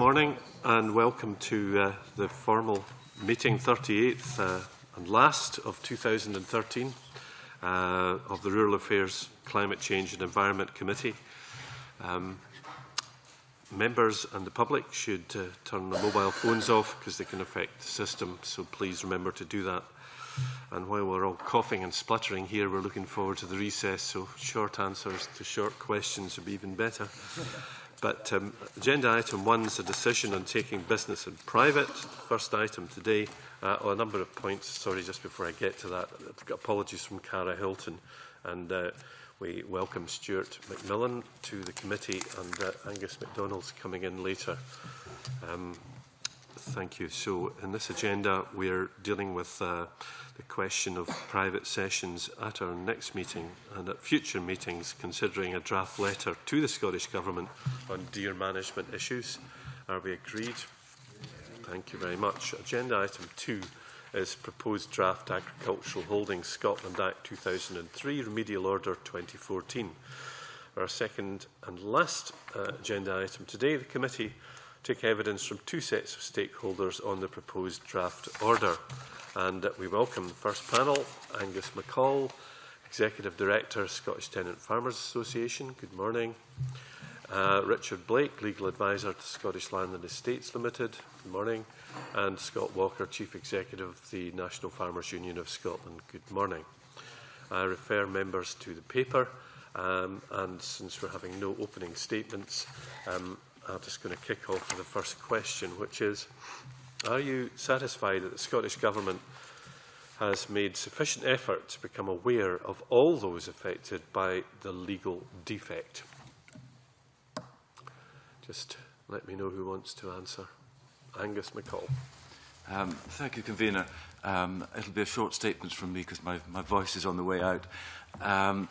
morning and welcome to the formal meeting, 38th and last of 2013 of the Rural Affairs, Climate Change and Environment Committee. Members and the public should turn their mobile phones off because they can affect the system, so please remember to do that. And while we're all coughing and spluttering here, we're looking forward to the recess, so short answers to short questions would be even better. But agenda item 1 is a decision on taking business in private. First item today, a number of points. Sorry, just before I get to that, I've got apologies from Cara Hilton, and we welcome Stuart McMillan to the committee, and Angus MacDonald's coming in later. Thank you. So in this agenda, we're dealing with the question of private sessions at our next meeting and at future meetings, considering a draft letter to the Scottish Government on deer management issues. Are we agreed? Thank you very much. Agenda item 2 is proposed draft Agricultural Holdings Scotland Act 2003, Remedial Order 2014. Our second and last agenda item today, the committee took evidence from 2 sets of stakeholders on the proposed draft order. And we welcome the first panel, Angus McCall, Executive Director, Scottish Tenant Farmers Association. Good morning. Richard Blake, Legal Advisor to Scottish Land and Estates Limited. Good morning. And Scott Walker, Chief Executive of the National Farmers Union of Scotland. Good morning. I refer members to the paper, and since we're having no opening statements, I'm just going to kick off with the first question, which is, are you satisfied that the Scottish Government has made sufficient effort to become aware of all those affected by the legal defect? Just let me know who wants to answer. Angus McCall. Thank you, Convener. It'll be a short statement from me because my voice is on the way out. One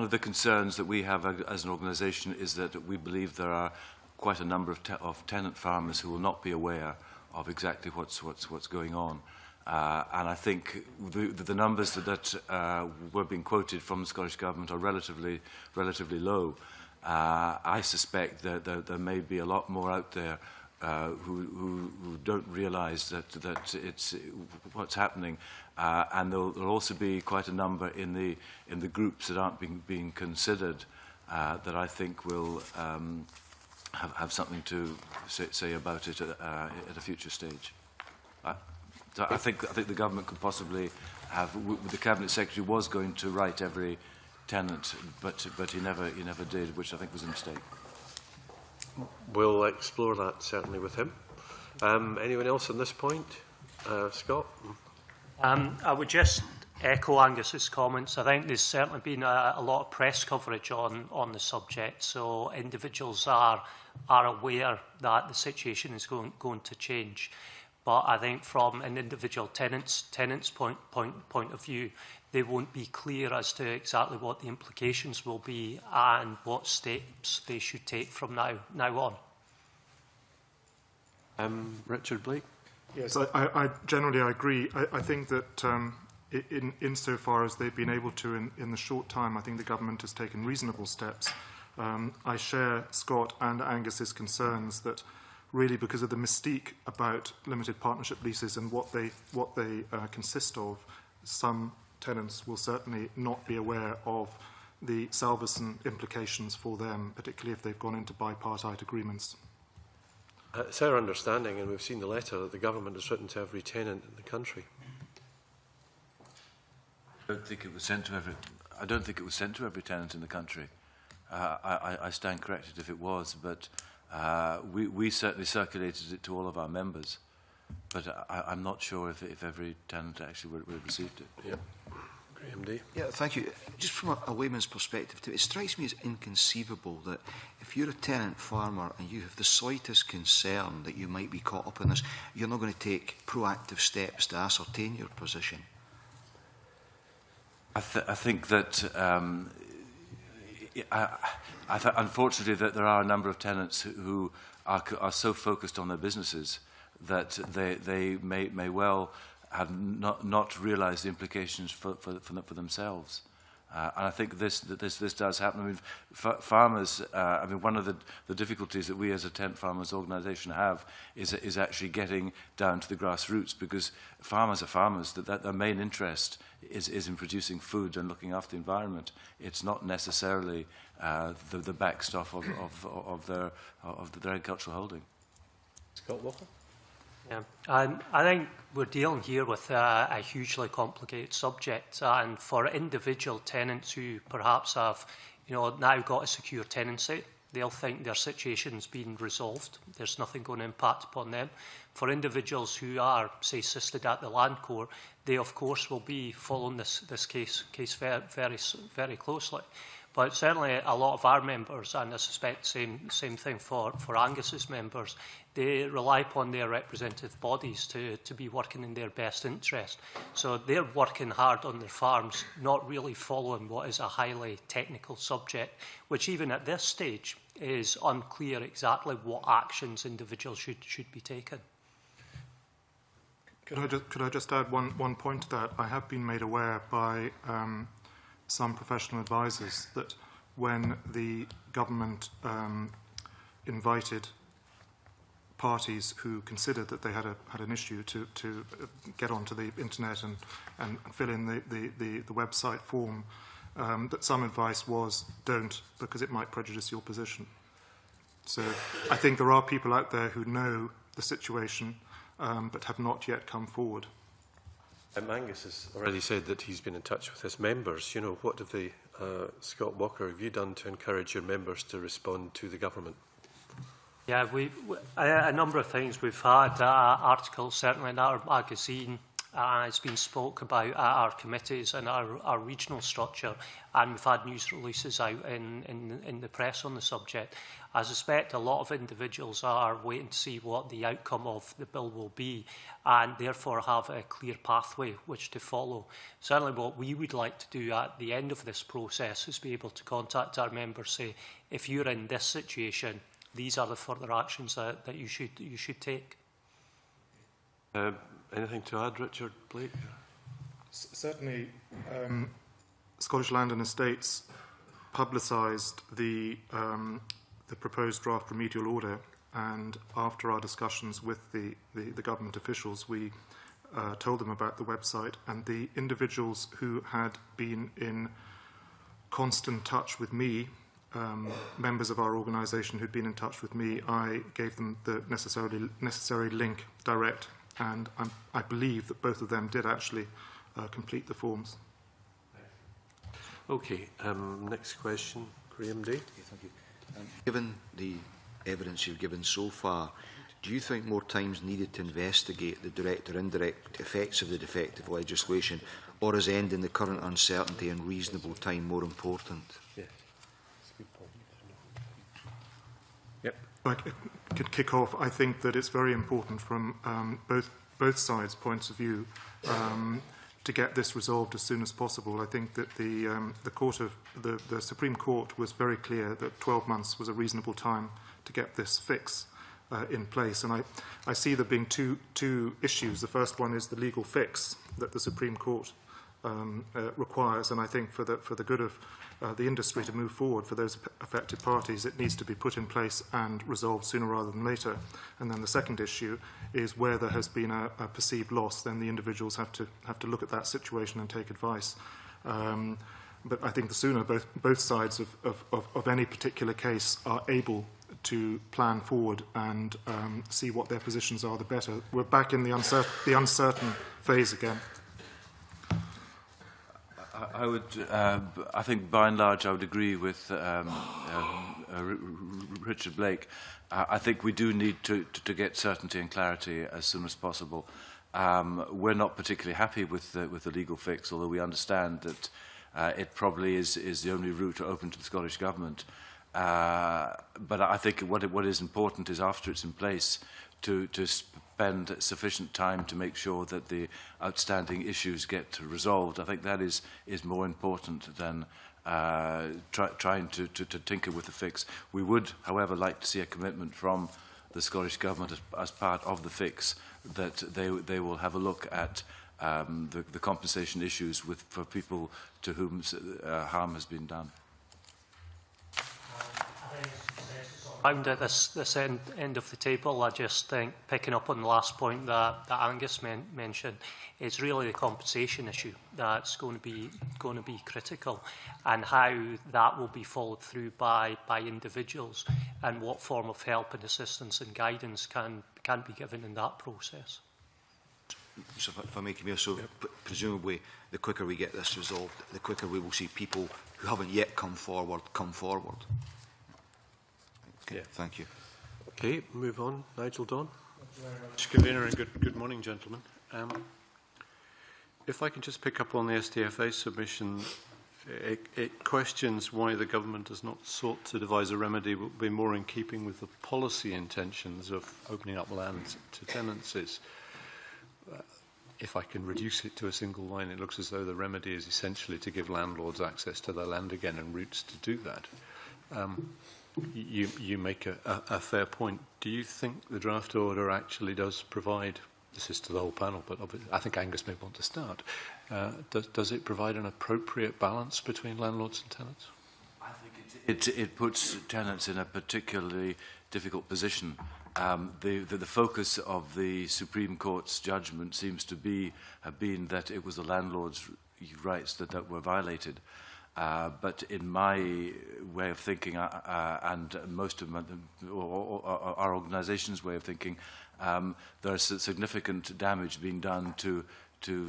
of the concerns that we have as an organisation is that we believe there are quite a number of tenant farmers who will not be aware of exactly what's going on. And I think the numbers that were being quoted from the Scottish Government are relatively low. I suspect that there may be a lot more out there who don't realise that it's what's happening, and there'll also be quite a number in the groups that aren't being considered that I think will have something to say about it at a future stage. So I think the government could possibly have. The Cabinet Secretary was going to write every tenant, but he never did, which I think was a mistake. We'll explore that certainly with him. Anyone else on this point? Scott? I would just echo Angus's comments. I think there's certainly been a lot of press coverage on the subject, so individuals are aware that the situation is going to change. But I think from an individual tenant's point of view, they won't be clear as to exactly what the implications will be and what steps they should take from now on. Richard Blake? Yes, I generally agree. I think that insofar as they've been able to in the short time, I think the government has taken reasonable steps. I share Scott and Angus's concerns that really because of the mystique about limited partnership leases and what they consist of, some tenants will certainly not be aware of the salvation implications for them, particularly if they've gone into bipartite agreements. It's our understanding, and we've seen the letter, that the government has written to every tenant in the country. I don't think it was sent to every tenant in the country. I stand corrected if it was, but we certainly circulated it to all of our members. But I'm not sure if every tenant actually would have received it. Yeah. Graham Day. Yeah, thank you. Just from a layman's perspective, it strikes me as inconceivable that if you're a tenant farmer and you have the slightest concern that you might be caught up in this, you're not going to take proactive steps to ascertain your position. I think that unfortunately that there are a number of tenants who are so focused on their businesses that they may well have not realised the implications for themselves. And I think this does happen. I mean, farmers, I mean, one of the difficulties that we as a tent farmers organisation have is actually getting down to the grassroots, because farmers are farmers, that their main interest is in producing food and looking after the environment. It's not necessarily the backstop of their agricultural holding. Scott Walker? Yeah. I think we're dealing here with a hugely complicated subject, and for individual tenants who perhaps have, now got a secure tenancy, they'll think their situation's been resolved. There's nothing going to impact upon them. For individuals who are, say, assisted at the Land Court, they of course will be following this case very closely. But certainly a lot of our members, and I suspect same thing for Angus's members, they rely upon their representative bodies to be working in their best interest. So they're working hard on their farms, not really following what is a highly technical subject, which even at this stage is unclear exactly what actions individuals should be taken. Could I just add one point to that? I have been made aware by some professional advisors that when the government invited parties who considered that they had an issue to get onto the internet and fill in the website form, that some advice was don't, because it might prejudice your position. So I think there are people out there who know the situation but have not yet come forward. Angus has already said that he's been in touch with his members. What have they, Scott Walker, have you done to encourage your members to respond to the government? Yeah, a number of things. We've had articles, certainly in our magazine, it's been spoke about at our committees and our regional structure, and we've had news releases out in the press on the subject. I suspect a lot of individuals are waiting to see what the outcome of the bill will be, and therefore have a clear pathway which to follow. Certainly what we would like to do at the end of this process is be able to contact our members, say, if you're in this situation, these are the further actions that you should take. Anything to add, Richard Blake? Certainly, Scottish Land and Estates publicised the proposed draft remedial order, and after our discussions with the government officials, we told them about the website, and the individuals who had been in constant touch with me, members of our organisation who'd been in touch with me, I gave them the necessary link direct, and I believe that both of them did actually complete the forms. Okay, next question, Graham Day. Thank you. Given the evidence you've given so far, do you think more time is needed to investigate the direct or indirect effects of the defective legislation, or is ending the current uncertainty in reasonable time more important? Yes. Yep. I could kick off. I think that it's very important from both sides' points of view to get this resolved as soon as possible. I think that the Supreme Court was very clear that 12 months was a reasonable time to get this fix in place. And I see there being two issues. The first one is the legal fix that the Supreme Court requires, and I think for the good of the industry to move forward, for those affected parties, it needs to be put in place and resolved sooner rather than later. And then the second issue is where there has been a perceived loss, then the individuals have to look at that situation and take advice. But I think the sooner both sides of any particular case are able to plan forward and see what their positions are, the better. We're back in the uncertain phase again. I think by and large I would agree with Richard Blake. I think we do need to get certainty and clarity as soon as possible. We're not particularly happy with the legal fix, although we understand that it probably is the only route open to the Scottish Government. But I think what is important is, after it's in place, to spend sufficient time to make sure that the outstanding issues get resolved. I think that is more important than trying to tinker with the fix. We would, however, like to see a commitment from the Scottish Government as part of the fix that they will have a look at the compensation issues for people to whom harm has been done. Round at this end of the table, I just think, picking up on the last point that Angus mentioned, it's really the compensation issue that's going to be critical, and how that will be followed through by individuals, and what form of help and assistance and guidance can be given in that process. So if I may come here, so presumably the quicker we get this resolved, the quicker we will see people who haven't yet come forward come forward. Okay, yeah. Thank you. Okay, move on. Nigel Dawn. Mr. Convener, and good morning, gentlemen. If I can just pick up on the SDFA submission, it questions why the government has not sought to devise a remedy that would be more in keeping with the policy intentions of opening up land to tenancies. If I can reduce it to a single line, it looks as though the remedy is essentially to give landlords access to their land again and routes to do that. You make a fair point. Do you think the draft order actually does provide, this is to the whole panel, but I think Angus may want to start, does it provide an appropriate balance between landlords and tenants? I think it puts tenants in a particularly difficult position. The focus of the Supreme Court's judgment seems to have been that it was the landlord's rights that were violated. But in my way of thinking, and most of our organisation's way of thinking, there's significant damage being done to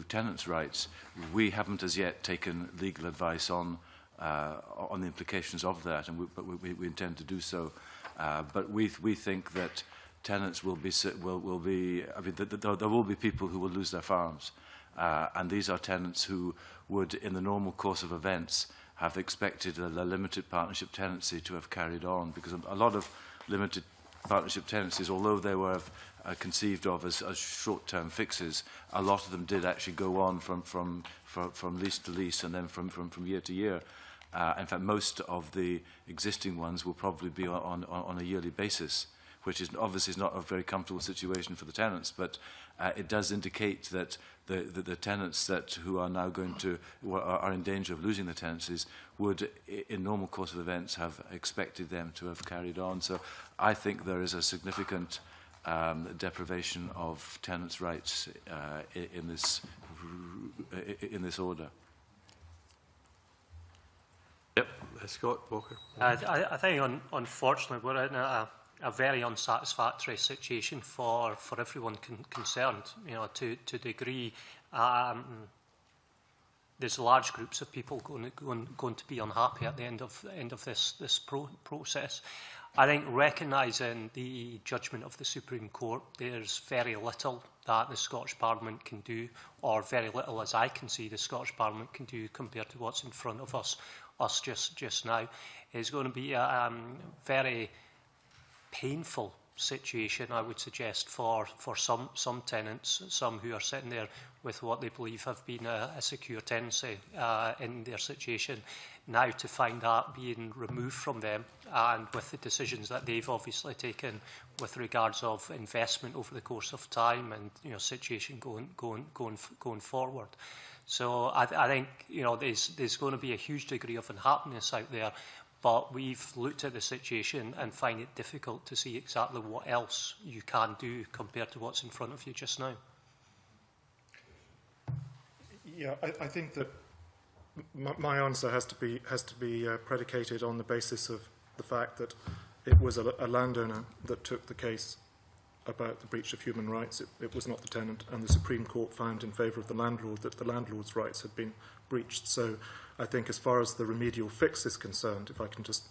tenants' rights. We haven't as yet taken legal advice on the implications of that, but we intend to do so. But we think that tenants will be. I mean, there will be people who will lose their farms, and these are tenants who would, in the normal course of events, have expected a limited partnership tenancy to have carried on, because a lot of limited partnership tenancies, although they were conceived of as short-term fixes, a lot of them did actually go on from lease to lease and then from year to year. In fact, most of the existing ones will probably be on a yearly basis, which is obviously not a very comfortable situation for the tenants, but it does indicate that the tenants who are now are in danger of losing the tenancies would, in normal course of events, have expected them to have carried on. So I think there is a significant deprivation of tenants' rights in this order. Yep, Scott Walker. I think, unfortunately, we're in a very unsatisfactory situation for everyone concerned. You know, to a degree, there's large groups of people going to be unhappy at the end of this process. I think, recognising the judgment of the Supreme Court, there's very little that the Scottish Parliament can do, or very little, as I can see, the Scottish Parliament can do compared to what's in front of us just now. It's going to be a very painful situation, I would suggest, for some tenants, some who are sitting there with what they believe have been a secure tenancy in their situation, now to find that being removed from them, and with the decisions that they've obviously taken with regards of investment over the course of time and, you know, situation going forward. So I think, you know, there's going to be a huge degree of unhappiness out there, but we've looked at the situation and find it difficult to see exactly what else you can do compared to what's in front of you just now. Yeah, I think that my answer has to be predicated on the basis of the fact that it was a landowner that took the case about the breach of human rights. It was not the tenant, and the Supreme Court found in favour of the landlord that the landlord's rights had been breached. So I think, as far as the remedial fix is concerned, if I can just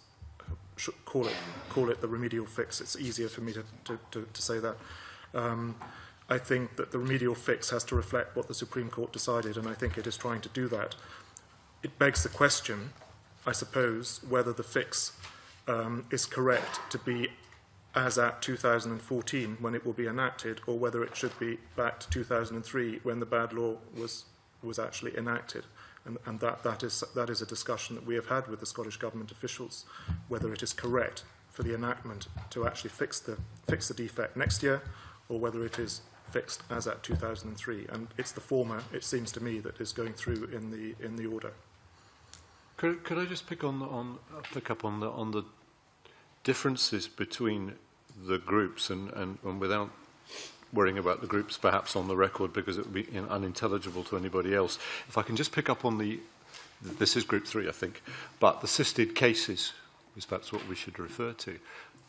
call it the remedial fix, it's easier for me to say that. I think that the remedial fix has to reflect what the Supreme Court decided, and I think it is trying to do that. It begs the question, I suppose, whether the fix is correct to be as at 2014 when it will be enacted, or whether it should be back to 2003 when the bad law was actually enacted. And that is a discussion that we have had with the Scottish Government officials, whether it is correct for the enactment to actually fix the defect next year, or whether it is fixed as at 2003. And it's the former, it seems to me, that is going through in the order. Could I just pick up on the differences between the groups and without worrying about the groups perhaps on the record because it would be unintelligible to anybody else. If I can just pick up on this is group 3, I think, but the assisted cases is perhaps what we should refer to,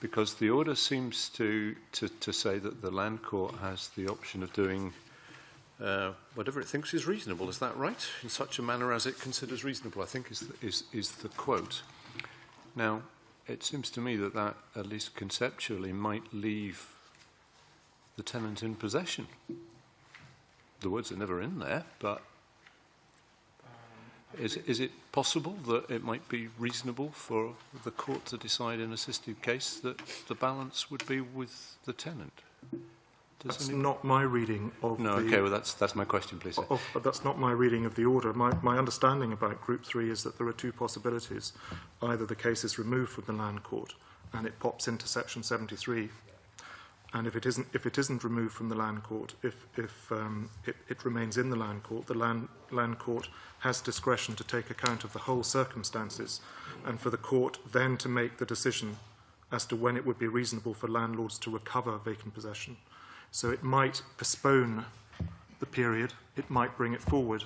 because the order seems to say that the Land Court has the option of doing whatever it thinks is reasonable. Is that right? In such a manner as it considers reasonable, I think is the quote. Now, it seems to me that at least conceptually, might leave the tenant in possession. The words are never in there, but is it possible that it might be reasonable for the court to decide in an assisted case that the balance would be with the tenant? That's not my reading of No, okay, well that's my question, please. But that's not my reading of the order. My understanding about Group 3 is that there are two possibilities. Either the case is removed from the Land Court and it pops into Section 73, and if it isn't removed from the Land Court, if it remains in the Land Court, the Land Court has discretion to take account of the whole circumstances, and for the court then to make the decision as to when it would be reasonable for landlords to recover vacant possession. So it might postpone the period, it might bring it forward,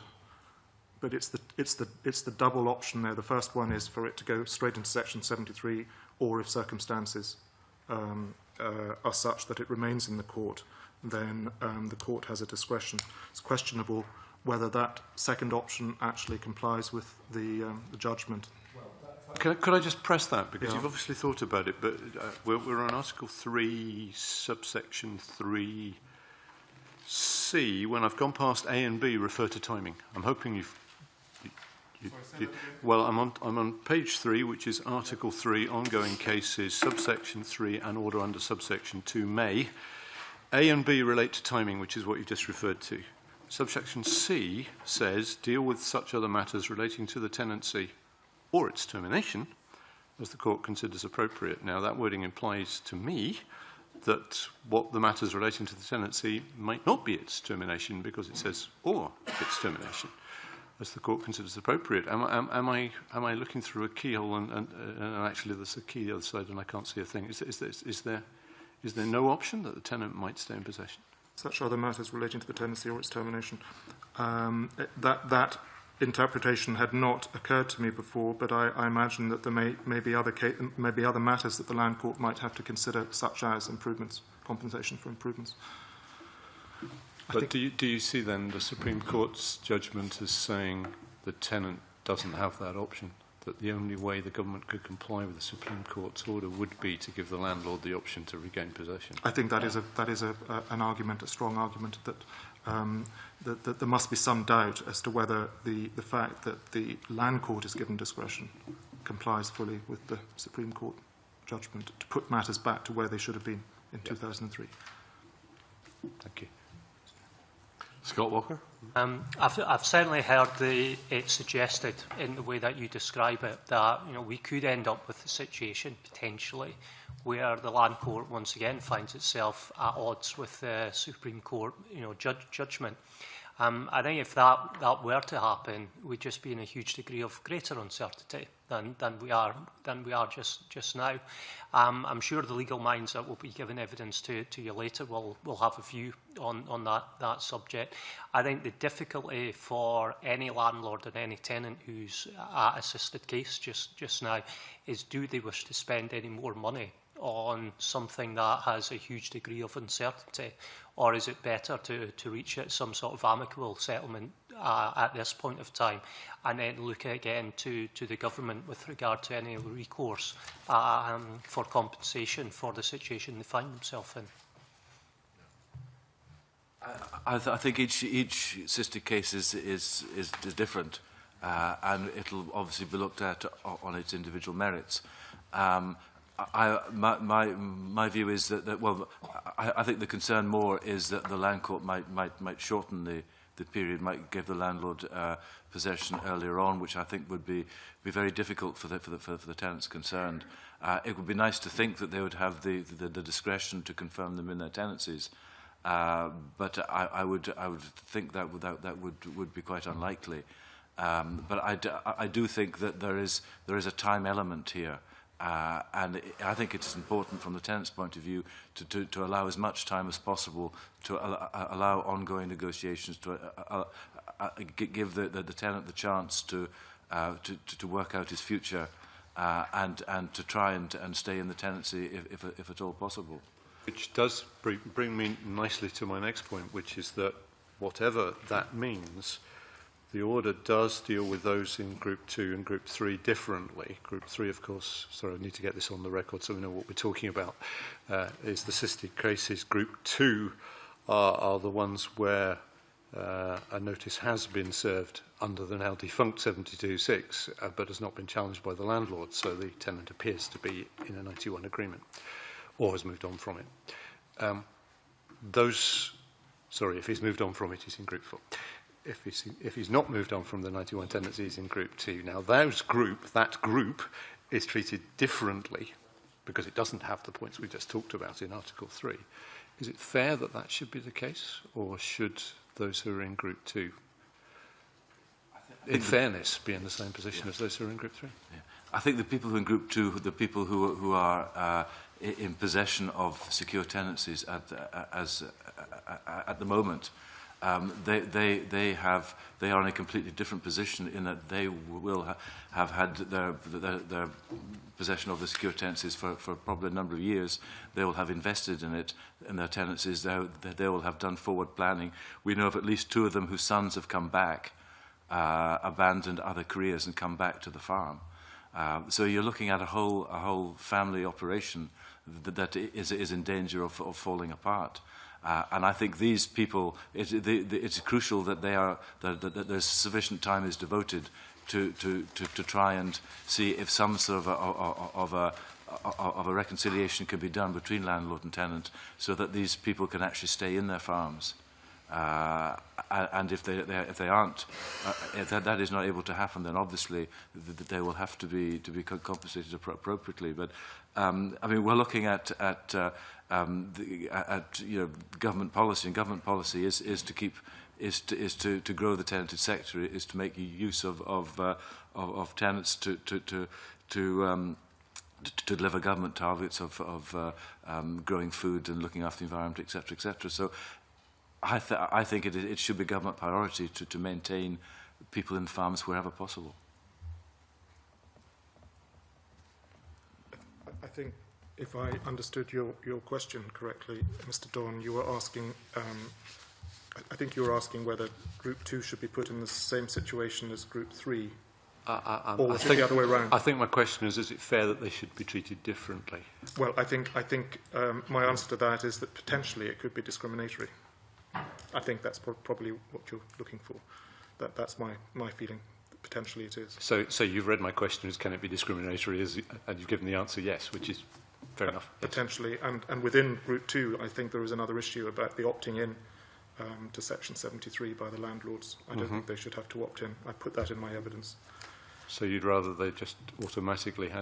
but it's the double option there. The first one is for it to go straight into Section 73, or if circumstances are such that it remains in the court, then the court has a discretion. It's questionable whether that second option actually complies with the judgment. Could I just press that? Because you've obviously thought about it, but we're on Article 3, subsection 3C. When I've gone past A and B, refer to timing. I'm hoping well, I'm on page 3, which is Article 3, ongoing cases, subsection 3, and order under subsection 2 may. A and B relate to timing, which is what you've just referred to. Subsection C says, deal with such other matters relating to the tenancy or its termination as the court considers appropriate. Now, that wording implies to me that what the matters relating to the tenancy might not be its termination, because it says or its termination as the court considers appropriate. Am I looking through a keyhole and actually there's a key the other side and I can't see a thing? Is there no option that the tenant might stay in possession? Such other matters relating to the tenancy or its termination. That interpretation had not occurred to me before, but I imagine that there may be other matters that the Land Court might have to consider, such as improvements, compensation for improvements. But do you see then the Supreme Court's judgment as saying the tenant doesn't have that option, that the only way the government could comply with the Supreme Court's order would be to give the landlord the option to regain possession? I think that is an argument, a strong argument, that that there must be some doubt as to whether the fact that the Land Court is given discretion complies fully with the Supreme Court judgment to put matters back to where they should have been in 2003. Thank you. Scott Walker? I've certainly heard it suggested in the way that you describe it that we could end up with a situation potentially where the Land Court once again finds itself at odds with the Supreme Court judgment. I think if that were to happen, we'd just be in a huge degree of greater uncertainty than we are just now. I'm sure the legal minds that will be giving evidence to you later will have a view on that subject. I think the difficulty for any landlord and any tenant who's at assisted case just now is, do they wish to spend any more money on something that has a huge degree of uncertainty, or is it better to reach some sort of amicable settlement at this point of time, and then look again to the government with regard to any recourse for compensation for the situation they find themselves in? I think each sister case is different, and it'll obviously be looked at on its individual merits. My view is that I think the concern more is that the Land Court might shorten the period, might give the landlord possession earlier on, which I think would be very difficult for the tenants concerned. It would be nice to think that they would have the discretion to confirm them in their tenancies, But I would think that would be quite unlikely. But I do think that there is a time element here. And I think it is important from the tenant's point of view to allow as much time as possible to allow ongoing negotiations, to give the tenant the chance to work out his future and to try and stay in the tenancy if at all possible. Which does bring me nicely to my next point, which is that whatever that means, the order does deal with those in Group 2 and Group 3 differently. Group 3, of course, sorry, I need to get this on the record so we know what we're talking about, is the cystic cases. Group 2 are the ones where a notice has been served under the now defunct 72(6), but has not been challenged by the landlord, so the tenant appears to be in a 91 agreement, or has moved on from it. If he's moved on from it, he's in Group 4. If he's not moved on from the 91 tenancy, he's in Group 2. Now, that group is treated differently because it doesn't have the points we just talked about in Article 3. Is it fair that that should be the case, or should those who are in Group 2, in fairness, be in the same position as those who are in Group 3? Yeah. I think the people who are in Group 2, the people who are in possession of secure tenancies at the moment, they are in a completely different position in that they will have had their possession of the secure tenancies for probably a number of years. They will have invested in it, in their tenancies. They will have done forward planning. We know of at least 2 of them whose sons have come back, abandoned other careers and come back to the farm. So you're looking at a whole family operation that is in danger of falling apart. And I think these people, it's crucial that that there's sufficient time is devoted to try and see if some sort of a reconciliation can be done between landlord and tenant, so that these people can actually stay in their farms. And if they aren't, if that is not able to happen, then obviously they will have to be compensated appropriately. But I mean, we're looking at government policy, and government policy is to grow the tenanted sector, is to make use of tenants to deliver government targets of growing food and looking after the environment, etc., etc. So I think it should be government priority to maintain people in farms wherever possible. I think, if I understood your question correctly, Mr. Dawn, you were asking, I think you were asking whether Group 2 should be put in the same situation as Group 3, or was it the other way around? I think my question is it fair that they should be treated differently? Well, I think my answer to that is that potentially it could be discriminatory. I think that's probably what you're looking for. That's my feeling. Potentially it is. So you've read my question as can it be discriminatory, and you've given the answer yes, which is fair enough. Potentially, and within Group 2, I think there is another issue about the opting in to Section 73 by the landlords. I don't think they should have to opt in. I put that in my evidence. So you'd rather they just automatically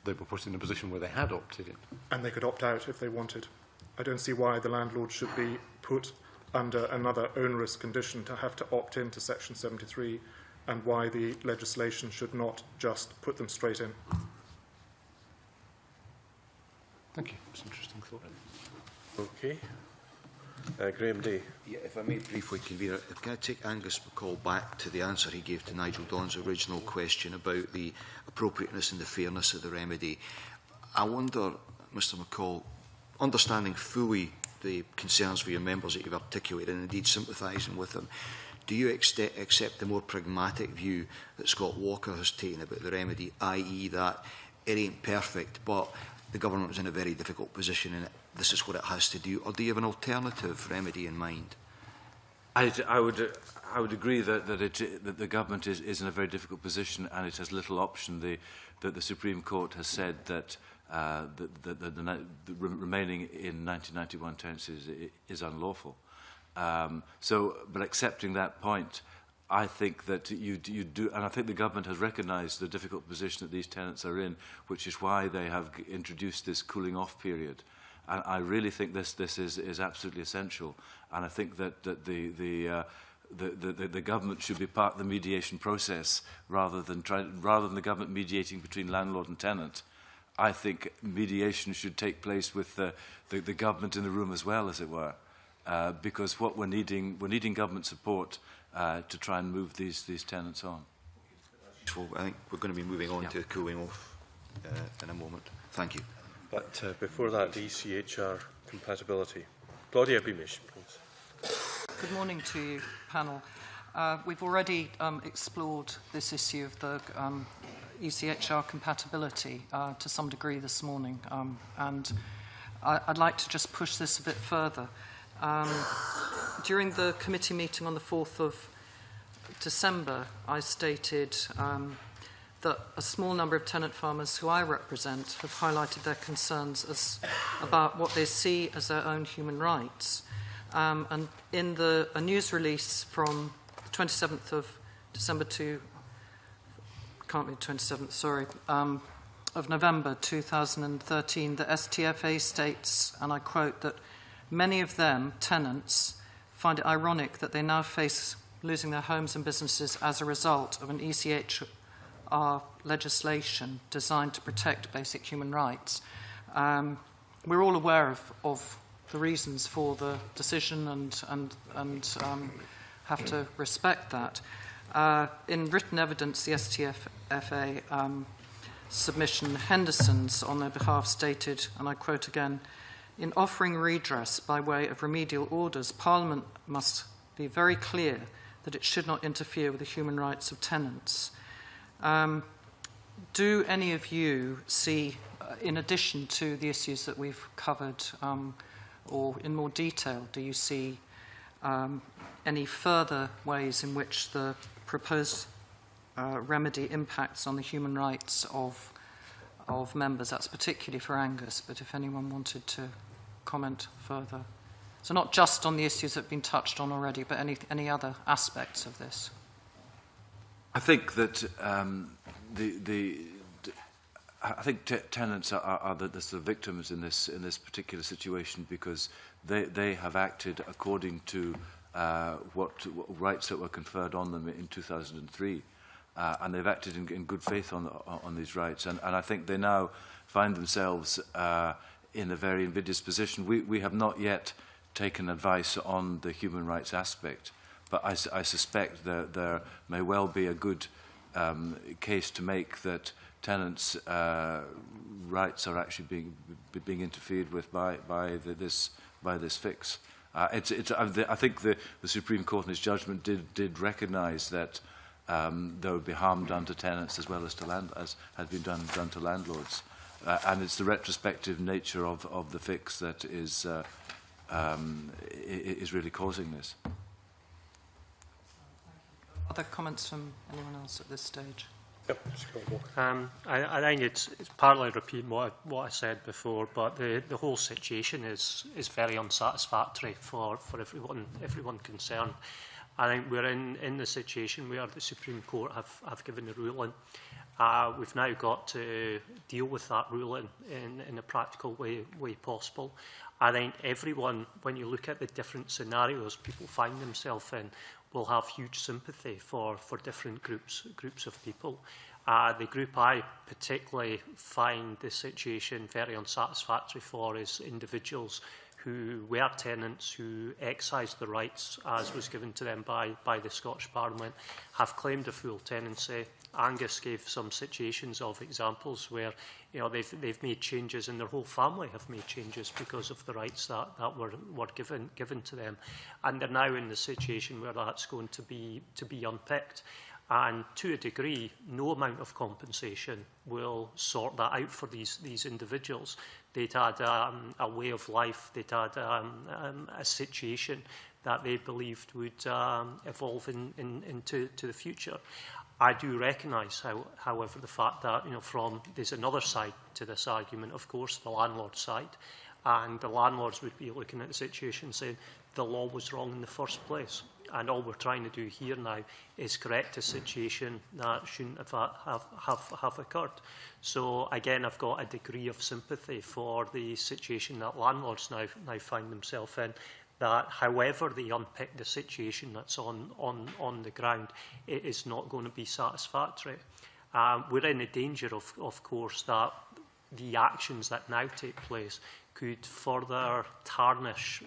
they were put in a position where they had opted in? And they could opt out if they wanted. I don't see why the landlord should be put under another onerous condition to have to opt in to Section 73, and why the legislation should not just put them straight in. Thank you. It's an interesting thought. Okay. Graham Day. Yeah, if I may briefly convene, can I take Angus McCall back to the answer he gave to Nigel Dawn's original question about the appropriateness and the fairness of the remedy? I wonder, Mr McCall, understanding fully the concerns for your members that you've articulated and indeed sympathising with them, do you accept the more pragmatic view that Scott Walker has taken about the remedy, i.e. that it ain't perfect, but the government was in a very difficult position and this is what it has to do, or do you have an alternative remedy in mind? I would agree that the government is in a very difficult position and it has little option. The Supreme Court has said that the remaining in 1991 tenancies is unlawful. But accepting that point, I think that you do, and I think the government has recognised the difficult position that these tenants are in, which is why they have introduced this cooling off period. And I really think this is absolutely essential. And I think that the government should be part of the mediation process rather than the government mediating between landlord and tenant. I think mediation should take place with the government in the room as well, as it were, because what we're needing government support to try and move these tenants on. So I think we're going to be moving on to cooling off in a moment. Thank you. But before that, the ECHR compatibility. Claudia Beamish, please. Good morning to you, panel. We've already explored this issue of the ECHR compatibility to some degree this morning, and I'd like to just push this a bit further. During the committee meeting on the 4th of December, I stated that a small number of tenant farmers who I represent have highlighted their concerns about what they see as their own human rights. And in a news release from the 27th of December of November 2013, the STFA states, and I quote, that many of them, tenants, find it ironic that they now face losing their homes and businesses as a result of an ECHR legislation designed to protect basic human rights. We're all aware of the reasons for the decision and have to respect that. In written evidence, the STFA submission, Henderson's on their behalf stated, and I quote again, in offering redress by way of remedial orders, Parliament must be very clear that it should not interfere with the human rights of tenants. Do any of you see, in addition to the issues that we've covered, or in more detail, do you see any further ways in which the proposed remedy impacts on the human rights of members? That's particularly for Angus, but if anyone wanted to comment further. So not just on the issues that have been touched on already, but any other aspects of this. I think that I think tenants are the sort of victims in this particular situation, because they have acted according to what rights that were conferred on them in 2003, and they've acted in good faith on these rights, and I think they now find themselves in a very invidious position. We have not yet taken advice on the human rights aspect, but I suspect that there may well be a good case to make that tenants' rights are actually being interfered with by this fix. I think the Supreme Court in its judgment did recognise that there would be harm done to tenants as well as as had been done to landlords, and it's the retrospective nature of the fix that is really causing this. Other comments from anyone else at this stage? Yep. I think it's partly repeating what I said before, but the whole situation is very unsatisfactory for everyone concerned. I think we're in the situation where the Supreme Court have given a ruling. We've now got to deal with that ruling in a practical way possible. I think everyone, when you look at the different scenarios people find themselves in, will have huge sympathy for different groups of people. The group I particularly find the situation very unsatisfactory for is individuals who were tenants, who excised the rights as was given to them by the Scottish Parliament, have claimed a full tenancy. Angus gave some situations of examples where they've made changes and their whole family have made changes because of the rights that were given to them, and they're now in the situation where that's going to be unpicked. And to a degree, no amount of compensation will sort that out for these individuals. They'd had a way of life, they'd had a situation that they believed would evolve into the future. I do recognise, however, the fact that there's another side to this argument, of course, the landlord side, and the landlords would be looking at the situation saying the law was wrong in the first place. And all we're trying to do here now is correct a situation that shouldn't have occurred. So again, I've got a degree of sympathy for the situation that landlords now find themselves in, that however they unpick the situation that's on the ground, it is not going to be satisfactory. We're in a danger, of course, that the actions that now take place could further tarnish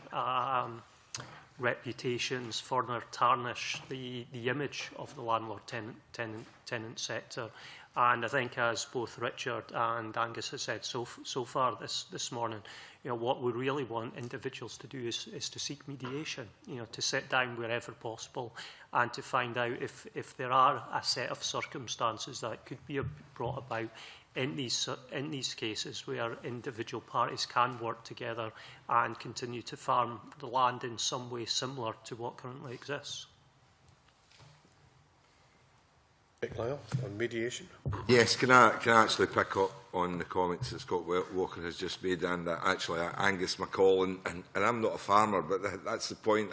reputations, further tarnish the image of the landlord-tenant sector. And I think, as both Richard and Angus have said so far this morning, what we really want individuals to do is to seek mediation, to sit down wherever possible and to find out if there are a set of circumstances that could be brought about in these cases where individual parties can work together and continue to farm the land in some way similar to what currently exists. Nick Lyle, on mediation. Yes, can I actually pick up on the comments that Scott Walker has just made, and actually Angus MacColl, and I'm not a farmer, but that's the point.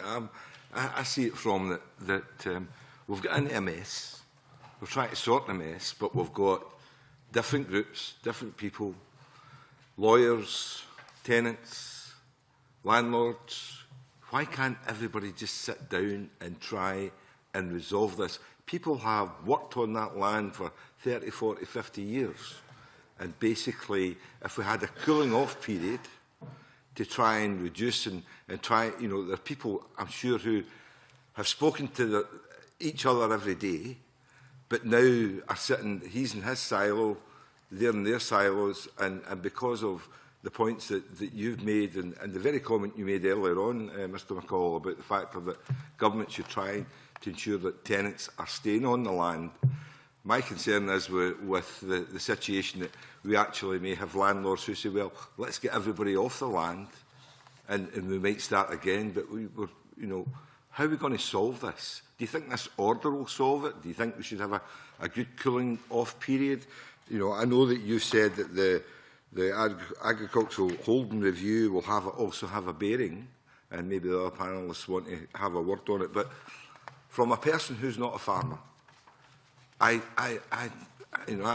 I see it from that we've got into a mess. We're trying to sort the mess, but we've got different groups, different people, lawyers, tenants, landlords. Why can't everybody just sit down and try and resolve this? People have worked on that land for 30, 40, 50 years. And basically, if we had a cooling off period to try and reduce and try, there are people, I'm sure, who have spoken to each other every day, but now are sitting, he's in his silo, they're in their silos, and because of the points that you've made, and the very comment you made earlier on, Mr MacColl, about the fact that government should try to ensure that tenants are staying on the land. My concern is with the situation that we actually may have landlords who say, well, let's get everybody off the land, and we might start again, but how are we going to solve this? Do you think this order will solve it? Do you think we should have a good cooling off period? I know that you said that the agricultural holding review will also have a bearing, and maybe the other panellists want to have a word on it. But from a person who's not a farmer, I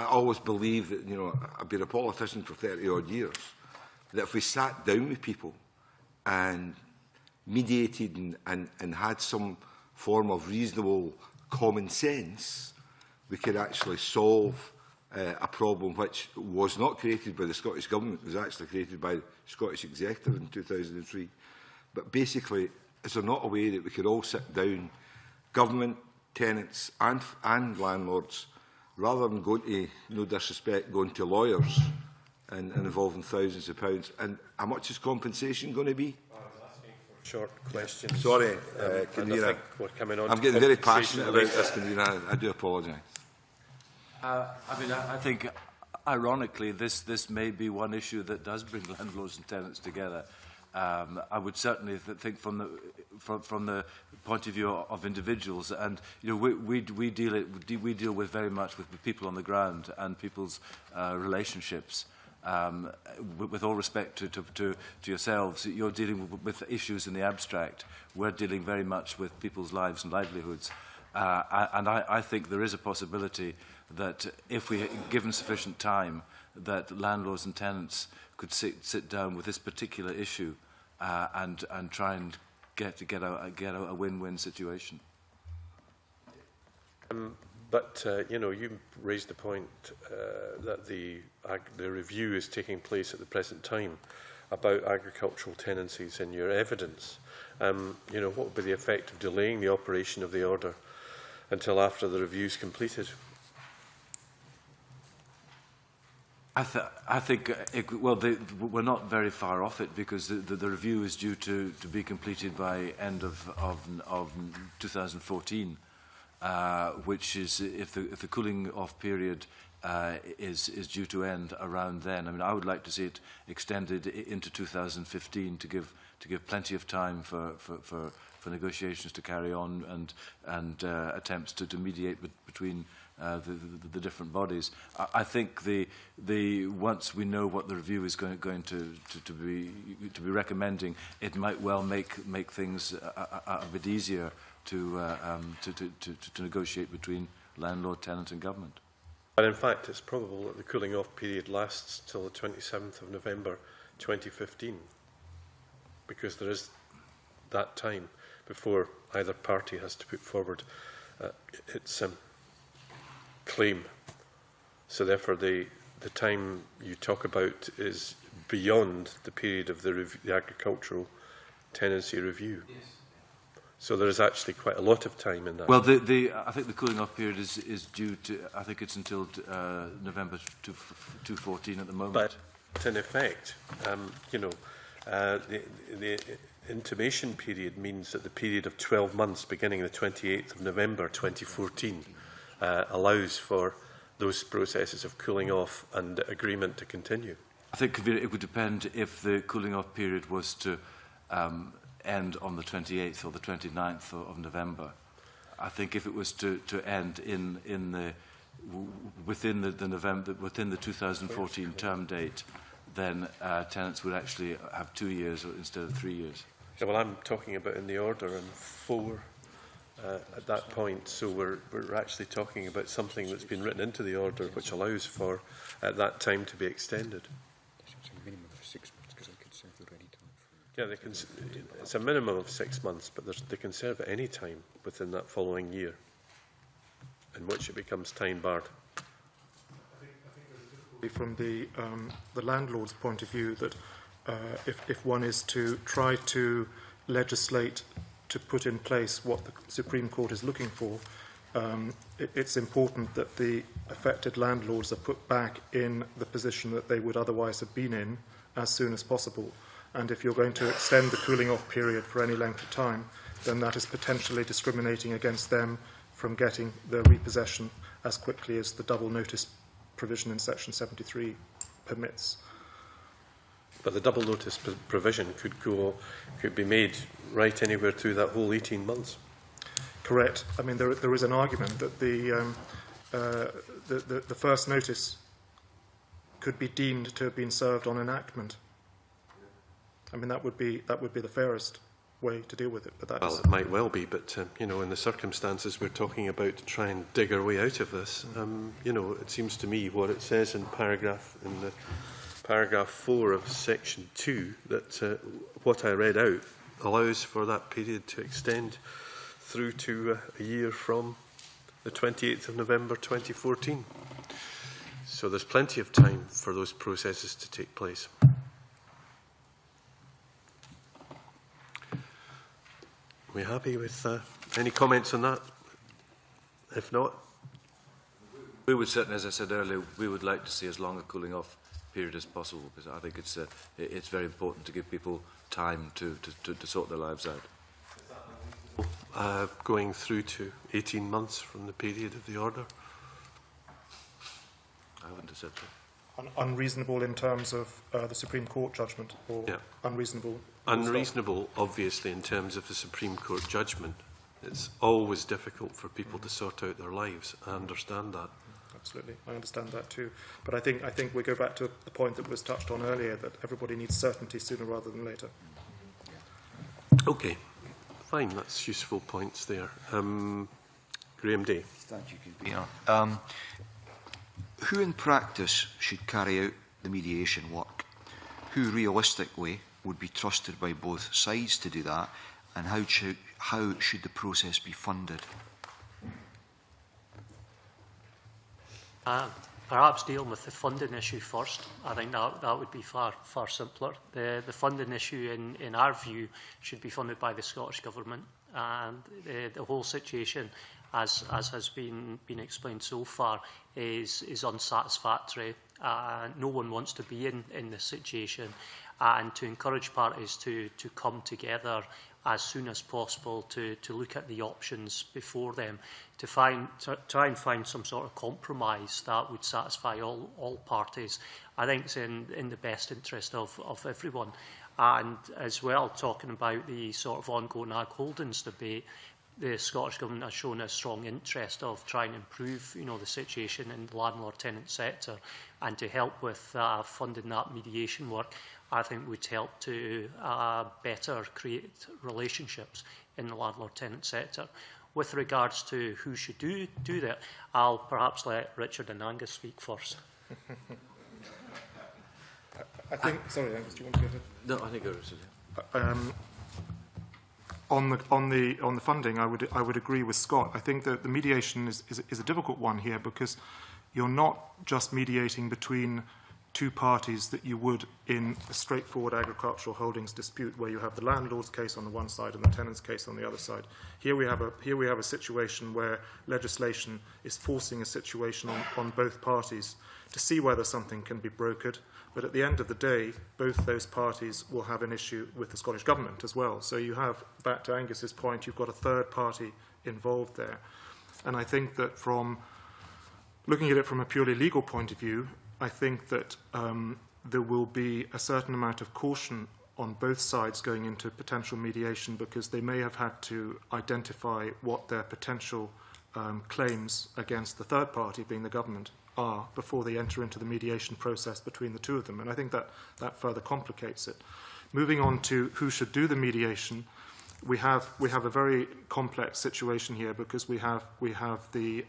always believe that I've been a politician for 30-odd years, that if we sat down with people and mediated and had some form of reasonable common sense, we could actually solve a problem which was not created by the Scottish Government, it was actually created by the Scottish Executive in 2003. But basically, is there not a way that we could all sit down, government, tenants and landlords, rather than going to, no disrespect, going to lawyers and involving thousands of pounds? And how much is compensation going to be? Short questions. Sorry, Convener. I'm getting very passionate about this, Convener. I do apologise. I think, ironically, this may be one issue that does bring landlords and tenants together. I would certainly think from the point of view of individuals, and we deal with very much with the people on the ground and people's relationships. With all respect to yourselves, you're dealing with issues in the abstract. We're dealing very much with people's lives and livelihoods. And I think there is a possibility that if we given sufficient time, that landlords and tenants could sit down with this particular issue and try and get a win-win situation. But you raised the point that the review is taking place at the present time about agricultural tenancies in your evidence. What would be the effect of delaying the operation of the order until after the review is completed? I think, we're not very far off it, because the review is due to be completed by end of 2014. which is if the cooling off period is due to end around then. I mean, I would like to see it extended into 2015 to give plenty of time for negotiations to carry on and attempts to mediate between the different bodies. I think once we know what the review is going to be recommending, it might well make things a bit easier to negotiate between landlord, tenant, and government. But in fact, it's probable that the cooling off period lasts till the 27th of November 2015, because there is that time before either party has to put forward its claim. So therefore, the time you talk about is beyond the period of the agricultural tenancy review. Yes. So there is actually quite a lot of time in that. Well, I think the cooling off period is due to, I think it's until November 2014 at the moment. But in effect, the intimation period means that the period of 12 months beginning the 28th of November 2014 allows for those processes of cooling off and agreement to continue. I think it would depend if the cooling off period was to end on the 28th or the 29th of November. I think if it was to end within the 2014 term date, then tenants would actually have 2 years instead of 3 years. Yeah, well, I'm talking about in the order and 4 at that point. So we're actually talking about something that's been written into the order which allows for that time to be extended. Yeah, it's a minimum of 6 months, but they can serve at any time within that following year, in which it becomes time barred. I think from the landlord's point of view, that if one is to try to legislate to put in place what the Supreme Court is looking for, it's important that the affected landlords are put back in the position that they would otherwise have been in as soon as possible. And if you're going to extend the cooling off period for any length of time, then that is potentially discriminating against them from getting their repossession as quickly as the double notice provision in Section 73 permits. But the double notice provision could be made right anywhere through that whole 18 months. Correct. I mean, there is an argument that the first notice could be deemed to have been served on enactment. I mean, that would be the fairest way to deal with it. But well, it might well be, but in the circumstances we're talking about to try and dig our way out of this, it seems to me what it says in paragraph 4 of section 2 that what I read out allows for that period to extend through to a year from the 28th of November 2014. So there's plenty of time for those processes to take place. Are we happy with any comments on that? If not, we would certainly, as I said earlier, we would like to see as long a cooling off period as possible, because I think it's very important to give people time to sort their lives out. Going through to 18 months from the period of the order? I wouldn't have said so. Unreasonable in terms of the Supreme Court judgment, or unreasonable? Unreasonable, obviously, in terms of the Supreme Court judgment. It's always difficult for people to sort out their lives. I understand that. Absolutely, I understand that too. But I think we go back to the point that was touched on earlier, that everybody needs certainty sooner rather than later. Okay, fine. That's useful points there. Graham Day. Thank you, Convener. Who in practice should carry out the mediation work? Who realistically would be trusted by both sides to do that? And how should the process be funded? Perhaps dealing with the funding issue first. I think that would be far simpler. The funding issue, in our view, should be funded by the Scottish Government, and the whole situation, as has been explained so far, is unsatisfactory. No one wants to be in this situation, and to encourage parties to come together as soon as possible to look at the options before them, to try and find some sort of compromise that would satisfy all parties. I think it's in the best interest of everyone. And as well, talking about the sort of ongoing Ag Holdings debate, the Scottish Government has shown a strong interest of trying to improve, the situation in the landlord-tenant sector, and to help with funding that mediation work, I think would help to better create relationships in the landlord-tenant sector. With regards to who should do that, I'll perhaps let Richard and Angus speak first. I think. Sorry, Angus, do you want to go ahead? No, I think Richard. On the funding, I would agree with Scott. I think that the mediation is a difficult one here, because you're not just mediating between two parties that you would in a straightforward agricultural holdings dispute, where you have the landlord's case on the one side and the tenant's case on the other side. Here we have a situation where legislation is forcing a situation on both parties to see whether something can be brokered. But at the end of the day, both those parties will have an issue with the Scottish Government as well. So you have, back to Angus's point, you've got a third party involved there. And I think that from looking at it from a purely legal point of view, I think that there will be a certain amount of caution on both sides going into potential mediation, because they may have had to identify what their potential claims against the third party, being the government, are before they enter into the mediation process between the two of them. And I think that further complicates it. Moving on to who should do the mediation, we have a very complex situation here, because we have the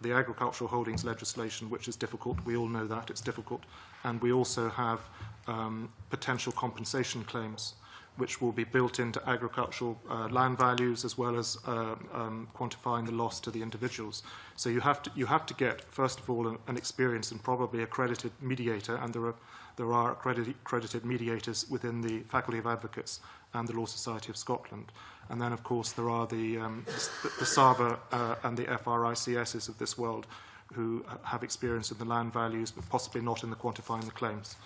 agricultural holdings legislation, which is difficult. We all know that it's difficult, and we also have potential compensation claims, which will be built into agricultural land values, as well as quantifying the loss to the individuals. So you have to get, first of all, an experienced and probably accredited mediator, and there are accredited mediators within the Faculty of Advocates and the Law Society of Scotland. And then, of course, there are the SABA and the FRICSs of this world, who have experience in the land values, but possibly not in the quantifying the claims.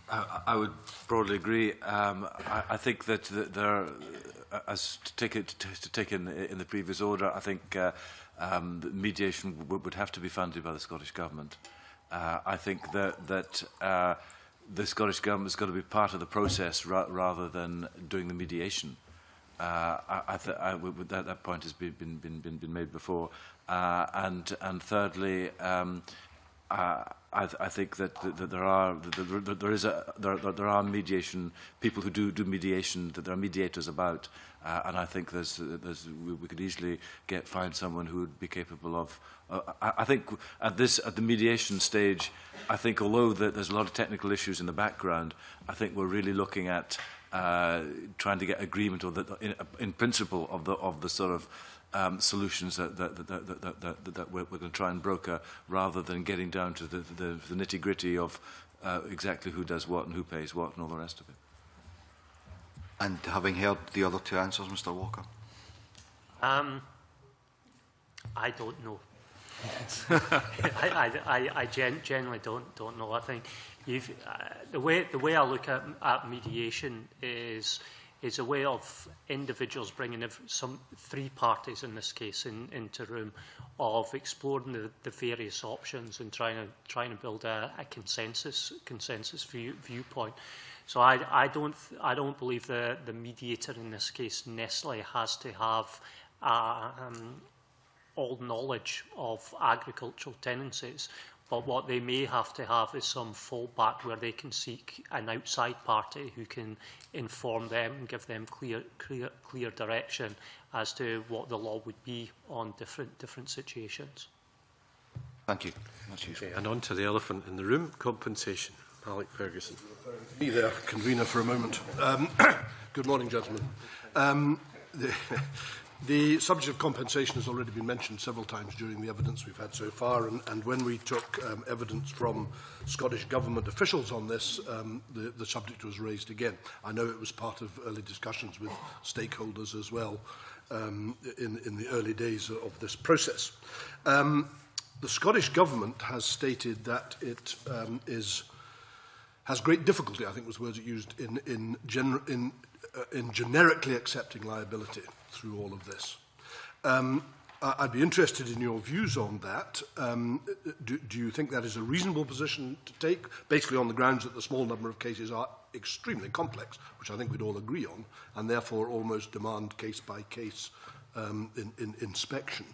I would broadly agree. I think that there, as to take in the previous order, I think the mediation would have to be funded by the Scottish Government. I think that the Scottish Government has got to be part of the process rather than doing the mediation. That point has been made before. And thirdly, I think that there are mediation people who do mediation, that there are mediators about, and I think we could easily find someone who would be capable of. I think at the mediation stage, I think although there's a lot of technical issues in the background, I think we're really looking at trying to get agreement, or in principle, of the sort of solutions that we're going to try and broker, rather than getting down to the nitty-gritty of exactly who does what and who pays what and all the rest of it. And having heard the other two answers, Mr. Walker? I don't know. I generally don't know. I think the way I look at mediation is a way of individuals bringing some three parties in this case into room, of exploring the various options and trying to build a consensus viewpoint. So I don't believe the mediator in this case necessarily has to have all knowledge of agricultural tenancies, but what they may have to have is some fallback where they can seek an outside party who can inform them and give them clear direction as to what the law would be on different situations. Thank you. That's useful. Okay, and on to the elephant in the room, compensation. Alec Ferguson. Be there, convener, for a moment. Good morning, gentlemen. The subject of compensation has already been mentioned several times during the evidence we've had so far, and when we took evidence from Scottish Government officials on this, the subject was raised again. I know it was part of early discussions with stakeholders as well in the early days of this process. The Scottish Government has stated that it is has great difficulty, I think was the words it used, in generically accepting liability through all of this. I'd be interested in your views on that. Do you think that is a reasonable position to take, basically on the grounds that the small number of cases are extremely complex, which I think we'd all agree on, and therefore almost demand case-by-case inspection?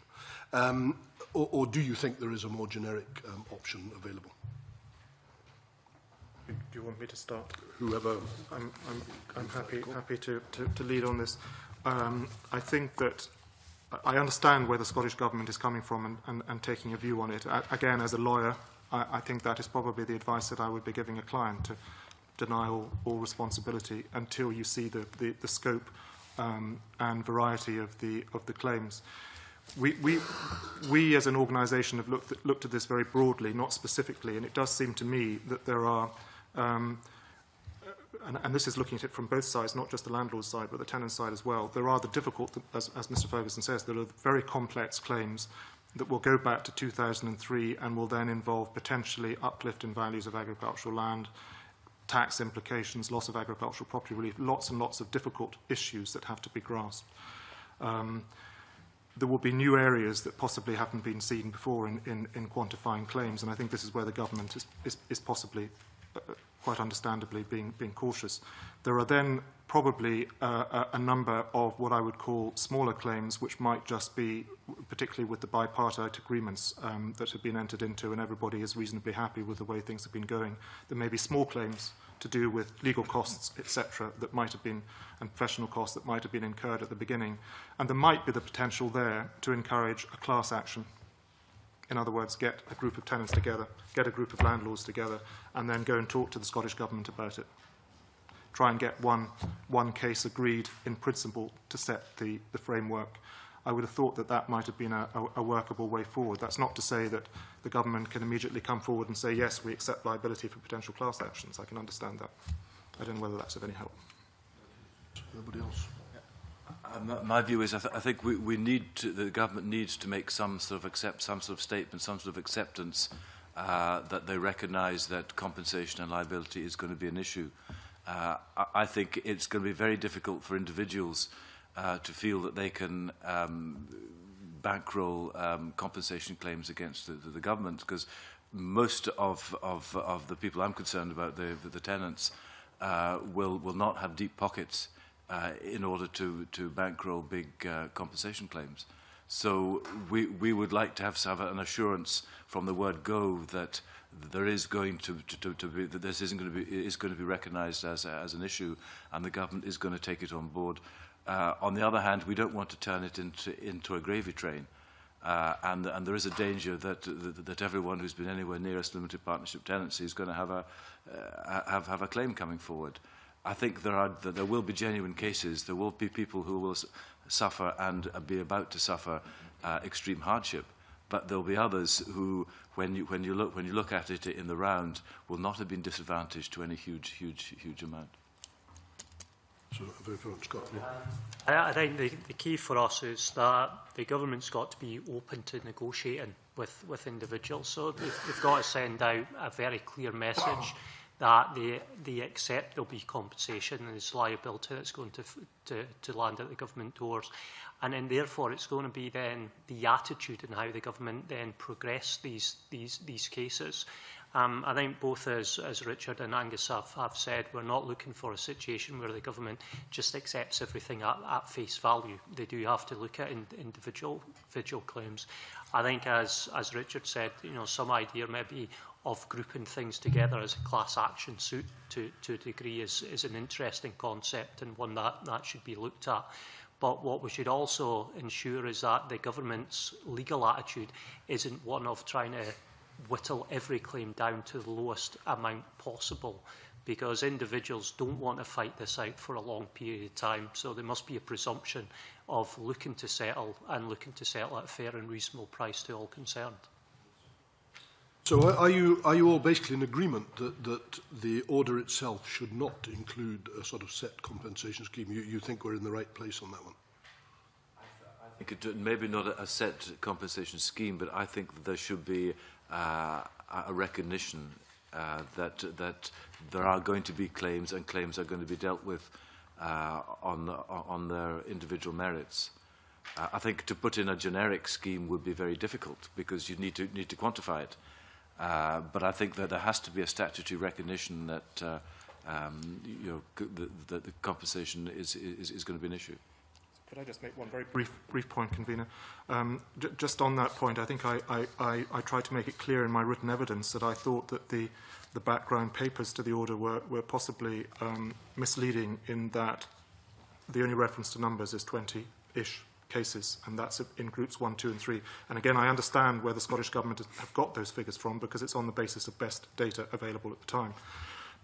Or do you think there is a more generic option available? Do you want me to start? Whoever. I'm happy to lead on this. I think that I understand where the Scottish Government is coming from and taking a view on it. Again, as a lawyer, I think that is probably the advice that I would be giving a client, to deny all responsibility until you see the scope and variety of the claims. We as an organisation have looked at this very broadly, not specifically, and it does seem to me that there are, and this is looking at it from both sides, not just the landlord side, but the tenant side as well. There are the difficult, as Mr Ferguson says, there are very complex claims that will go back to 2003 and will then involve potentially uplift in values of agricultural land, tax implications, loss of agricultural property relief, lots and lots of difficult issues that have to be grasped. There will be new areas that possibly haven't been seen before in quantifying claims, and I think this is where the government is possibly, quite understandably, being cautious. There are then probably a number of what I would call smaller claims, which might just be, particularly with the bipartite agreements that have been entered into, and everybody is reasonably happy with the way things have been going. There may be small claims to do with legal costs, etc., that might have been, and professional costs that might have been incurred at the beginning. And there might be the potential there to encourage a class action. In other words, get a group of tenants together, get a group of landlords together, and then go and talk to the Scottish Government about it. Try and get one case agreed in principle to set the framework. I would have thought that that might have been a workable way forward. That's not to say that the government can immediately come forward and say, yes, we accept liability for potential class actions. I can understand that. I don't know whether that's of any help. Anybody else? My view is I think we need to, the government needs to make some sort of statement, some sort of acceptance that they recognise that compensation and liability is going to be an issue. I think it's going to be very difficult for individuals to feel that they can bankroll compensation claims against the government, because most of the people I'm concerned about, the tenants, will not have deep pockets in order to bankroll big compensation claims. So we would like to have an assurance from the word go that there is going to be, that this is going to be recognised as an issue, and the government is going to take it on board. On the other hand, we don't want to turn it into a gravy train, and there is a danger that everyone who's been anywhere near a limited partnership tenancy is going to have a claim coming forward. I think there will be genuine cases. There will be people who will suffer and be about to suffer extreme hardship, but there will be others who, when you look at it in the round, will not have been disadvantaged to any huge amount. So, very much, Scott. I think the key for us is that the government's got to be open to negotiating with individuals. So they've got to send out a very clear message that they accept there'll be compensation and there's liability that's going to land at the government doors. And then therefore it's going to be then the attitude and how the government then progress these cases. I think both as Richard and Angus have said, we're not looking for a situation where the government just accepts everything at face value. They do have to look at individual claims. I think as Richard said, some idea maybe of grouping things together as a class action suit to a degree is an interesting concept and one that should be looked at. But what we should also ensure is that the government's legal attitude isn't one of trying to whittle every claim down to the lowest amount possible, because individuals don't want to fight this out for a long period of time. So there must be a presumption of looking to settle and looking to settle at a fair and reasonable price to all concerned. So are you all basically in agreement that the order itself should not include a sort of set compensation scheme? You think we're in the right place on that one? I think maybe not a set compensation scheme, but I think that there should be a recognition that there are going to be claims, and claims are going to be dealt with on their individual merits. I think to put in a generic scheme would be very difficult because you need to quantify it. But I think that there has to be a statutory recognition that the compensation is going to be an issue. Could I just make one very brief point, Convener? Just on that point, I think I tried to make it clear in my written evidence that I thought that the background papers to the order were possibly misleading in that the only reference to numbers is 20-ish cases, and that's in groups 1, 2 and 3. And again, I understand where the Scottish Government have got those figures from because it's on the basis of best data available at the time.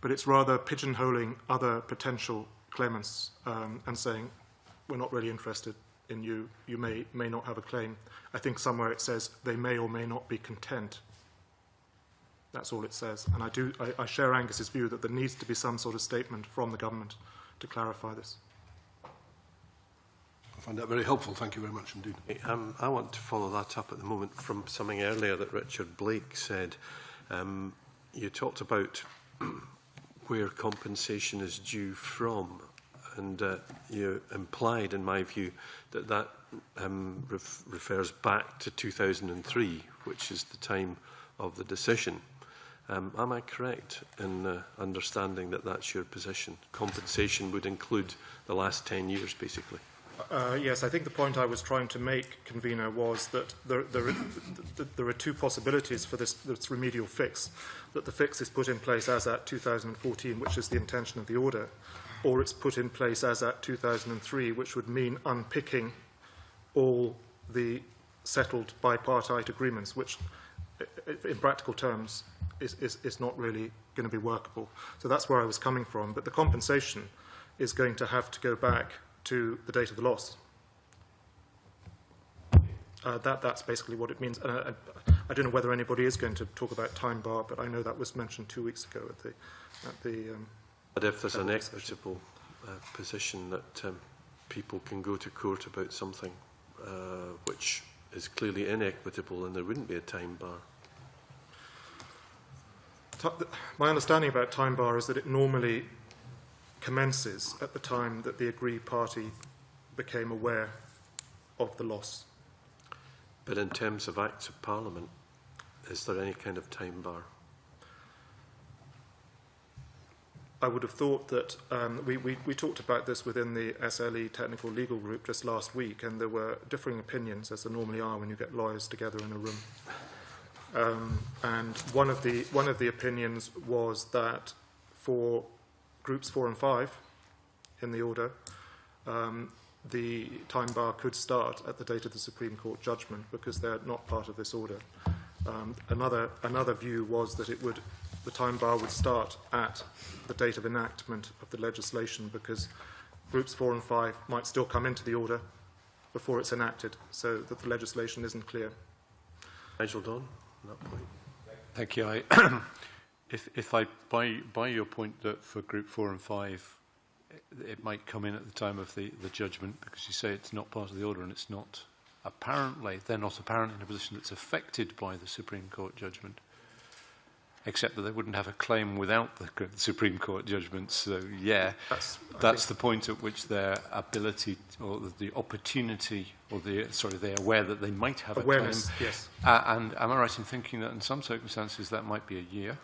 But it's rather pigeonholing other potential claimants and saying, we're not really interested in you, you may not have a claim. I think somewhere it says they may or may not be content. That's all it says. And I share Angus's view that there needs to be some sort of statement from the government to clarify this. I find that very helpful. Thank you very much indeed. I want to follow that up at the moment from something earlier that Richard Blake said. You talked about where compensation is due from, and you implied, in my view, that refers back to 2003, which is the time of the decision. Am I correct in understanding that that's your position? Compensation would include the last 10 years, basically. Yes, I think the point I was trying to make, Convener, was that there are two possibilities for this remedial fix. That the fix is put in place as at 2014, which is the intention of the order, or it's put in place as at 2003, which would mean unpicking all the settled bipartite agreements, which, in practical terms, is not really going to be workable. So that's where I was coming from. But the compensation is going to have to go back to the date of the loss. That's basically what it means. I don't know whether anybody is going to talk about time bar, but I know that was mentioned 2 weeks ago at the but if there's an equitable position that people can go to court about something which is clearly inequitable, then there wouldn't be a time bar. My understanding about time bar is that it normally commences at the time that the aggrieved party became aware of the loss. But in terms of Acts of Parliament, is there any kind of time bar? I would have thought that we talked about this within the SLE Technical Legal Group just last week, and there were differing opinions, as there normally are when you get lawyers together in a room. And one of the opinions was that for groups 4 and 5 in the order, the time bar could start at the date of the Supreme Court judgment because they're not part of this order. Another view was that the time bar would start at the date of enactment of the legislation because groups 4 and 5 might still come into the order before it's enacted, so that the legislation isn't clear. Nigel Donn, on that point. Thank you. If I buy your point that for group 4 and 5, it might come in at the time of the judgment, because you say it's not part of the order and it's not apparently, they're not apparently in a position that's affected by the Supreme Court judgment, except that they wouldn't have a claim without the Supreme Court judgment. So, yeah, that's the point at which their ability or the opportunity or they're aware that they might have awareness, a claim. Yes. And am I right in thinking that in some circumstances that might be a year?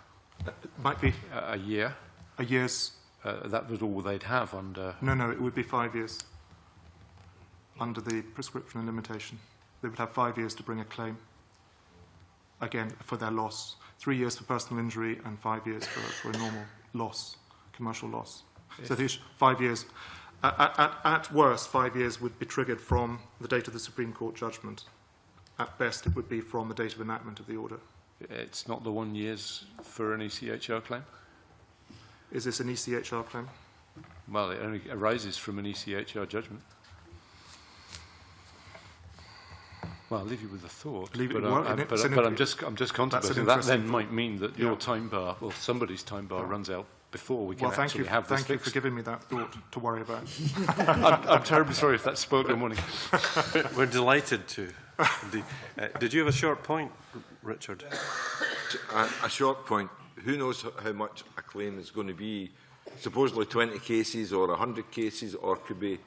Might be. A year? A year's... that was all they'd have under... No, it would be 5 years under the prescription and limitation. They would have 5 years to bring a claim, again, for their loss. 3 years for personal injury and 5 years for a normal loss, commercial loss. Yes. So these 5 years, at worst, 5 years would be triggered from the date of the Supreme Court judgment. At best, it would be from the date of enactment of the order. It's not the 1 year for an ECHR claim? Is this an ECHR claim? Well, it only arises from an ECHR judgment. Well, I'll leave you with a thought. But I'm just contemplating. That then might mean that your time bar, well, somebody's time bar runs out before we can actually have this fixed. Thank you for giving me that thought to worry about. I'm terribly sorry if that spoke the morning. We're delighted to. Did you have a short point, Richard? A short point. who knows how much a claim is going to be? Supposedly 20 cases or 100 cases, or could be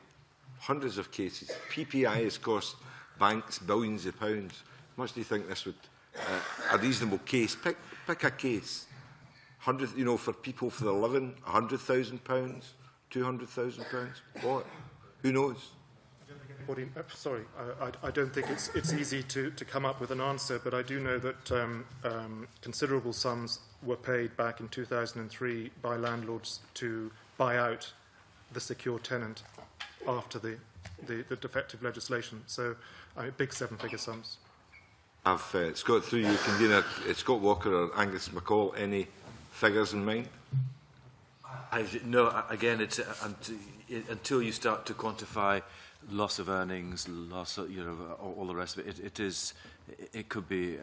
hundreds of cases. PPI has cost banks billions of pounds. How much do you think this would a reasonable case? Pick a case. 100, you know, for people for the living, £100,000, £200,000. What? Who knows? Sorry, I don't think it's easy to come up with an answer, but I do know that considerable sums were paid back in 2003 by landlords to buy out the secure tenant after the defective legislation. So, big seven-figure sums. Scott, through you, convener, Scott Walker or Angus MacColl, any figures in mind? No, again, it's until you start to quantify loss of earnings, loss of, all the rest of it. It could be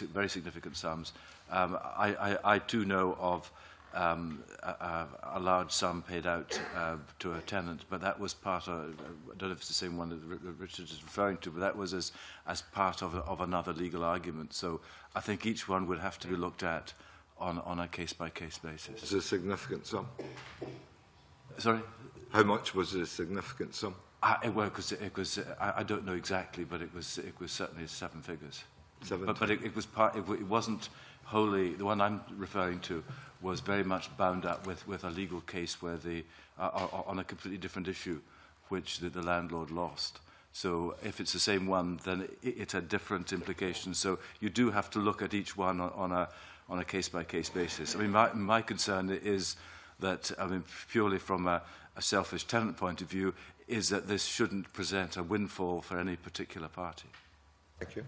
very significant sums. I too know of a large sum paid out to a tenant, but that was part of, I don't know if it's the same one that Richard is referring to, but that was as part of another legal argument. So I think each one would have to be looked at on a case-by-case basis. Is it a significant sum? Sorry? How much was a significant sum? Well, I don't know exactly, but it was certainly seven figures. But it was it wasn't wholly, the one I'm referring to was very much bound up with a legal case where on a completely different issue, which the landlord lost. So if it's the same one, then it had different implications. So you do have to look at each one on a case-by-case basis. I mean, my concern is that, I mean, purely from a selfish tenant point of view, is that this shouldn't present a windfall for any particular party. Thank you.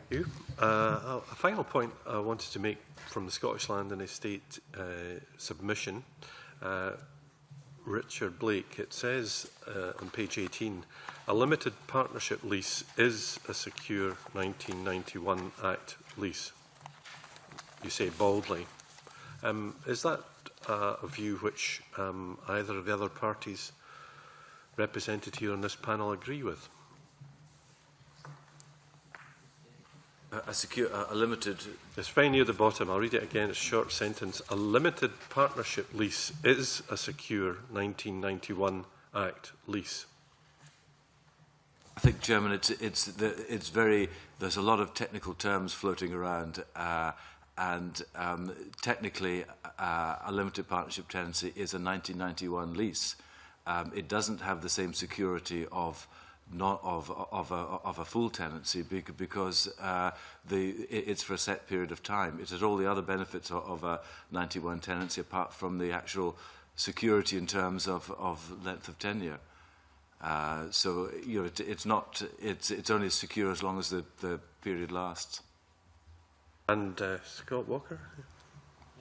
Thank you. A final point I wanted to make from the Scottish Land and Estate submission. Richard Blake, it says on page 18, a limited partnership lease is a secure 1991 Act lease. You say boldly. Is that a view which either of the other parties represented here on this panel agree with? A limited... It's very near the bottom. I'll read it again. It's a short sentence. A limited partnership lease is a secure 1991 Act lease. I think, Chairman, it's very... There's a lot of technical terms floating around, and technically, a limited partnership tenancy is a 1991 lease. It doesn't have the same security of a full tenancy because it's for a set period of time. It has all the other benefits of a 91 tenancy apart from the actual security in terms of length of tenure. So it's only secure as long as the period lasts. And Scott Walker?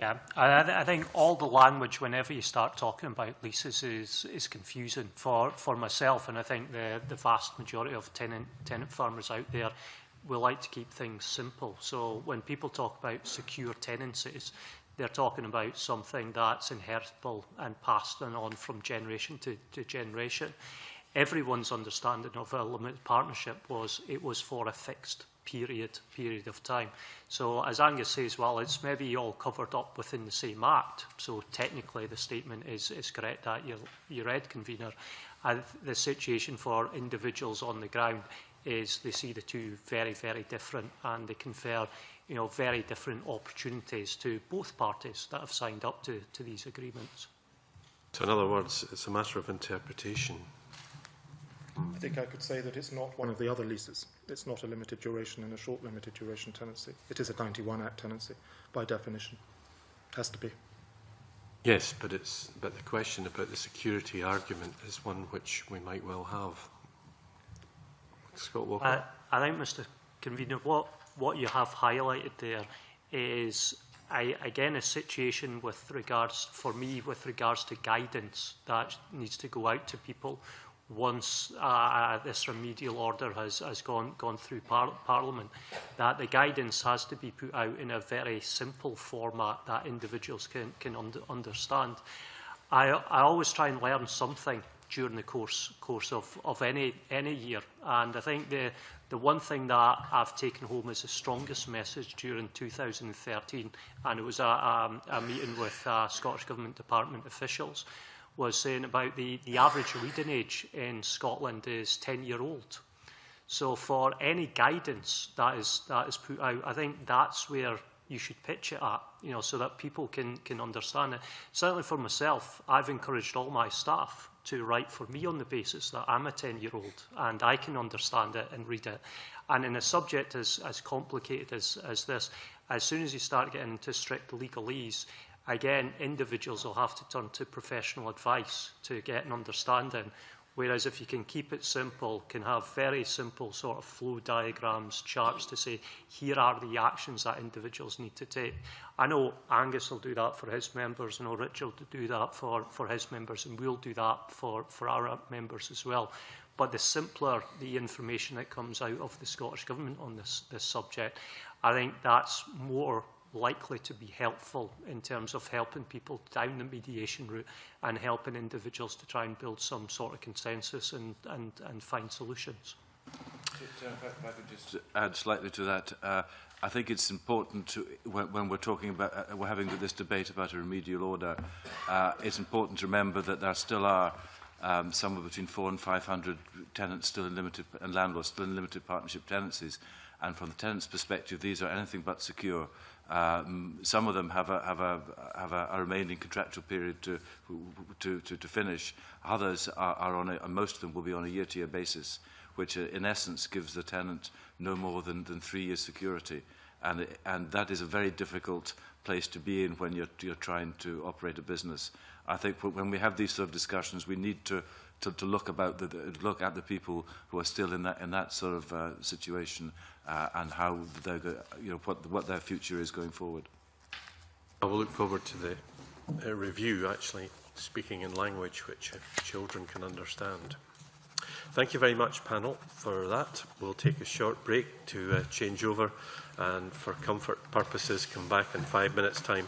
Yeah, I think all the language, whenever you start talking about leases, is confusing for myself, and I think the vast majority of tenant farmers out there will like to keep things simple. So when people talk about secure tenancies, they're talking about something that's inheritable and passed on from generation to generation. Everyone's understanding of a limited partnership was it was for a fixed period of time. So as Angus says, well, it's maybe all covered up within the same act. So technically the statement is correct that you read, convener. And the situation for individuals on the ground is they see the two very, very different, and they confer very different opportunities to both parties that have signed up to these agreements. So in other words, it's a matter of interpretation. I think I could say that it's not one of the other leases. It's not a limited duration and a short limited duration tenancy. It is a 91 Act tenancy, by definition. Has to be. Yes, but the question about the security argument is one which we might well have. Scott Walker. I think, Mr. Convener, what you have highlighted there is again a situation with regards to guidance that needs to go out to people once this remedial order has gone through Parliament, that the guidance has to be put out in a very simple format that individuals can understand. I always try and learn something during the course of any year. And I think the one thing that I've taken home as the strongest message during 2013, and it was a meeting with Scottish Government Department officials, was saying about the average reading age in Scotland is 10-year-old. So for any guidance that is put out, I think that's where you should pitch it at, so that people can understand it. Certainly for myself, I've encouraged all my staff to write for me on the basis that I'm a 10-year-old and I can understand it and read it. And in a subject as complicated as this, as soon as you start getting into strict legalese, again, individuals will have to turn to professional advice to get an understanding. Whereas if you can keep it simple, can have very simple sort of flow diagrams, charts to say, here are the actions that individuals need to take. I know Angus will do that for his members, I know Richard will do that for his members, and we'll do that for our members as well. But the simpler the information that comes out of the Scottish Government on this subject, I think that's more likely to be helpful in terms of helping people down the mediation route and helping individuals to try and build some sort of consensus and find solutions. If I could just add slightly to that, I think it's important to, when we're talking about, we're having this debate about a remedial order, it's important to remember that there still are somewhere between 400 and 500 tenants still in limited, and landlords still in limited partnership tenancies. And from the tenant's perspective, these are anything but secure. Some of them have a remaining contractual period to finish. Others are on and most of them will be on a year-to-year basis, which in essence gives the tenant no more than 3 years security. And that is a very difficult place to be in when you're trying to operate a business. I think when we have these sort of discussions, we need to look at the people who are still in that sort of situation and how they're, what their future is going forward. I will look forward to the review, actually speaking in language which children can understand. Thank you very much, panel, for that. We'll take a short break to change over, and for comfort purposes, come back in 5 minutes' time.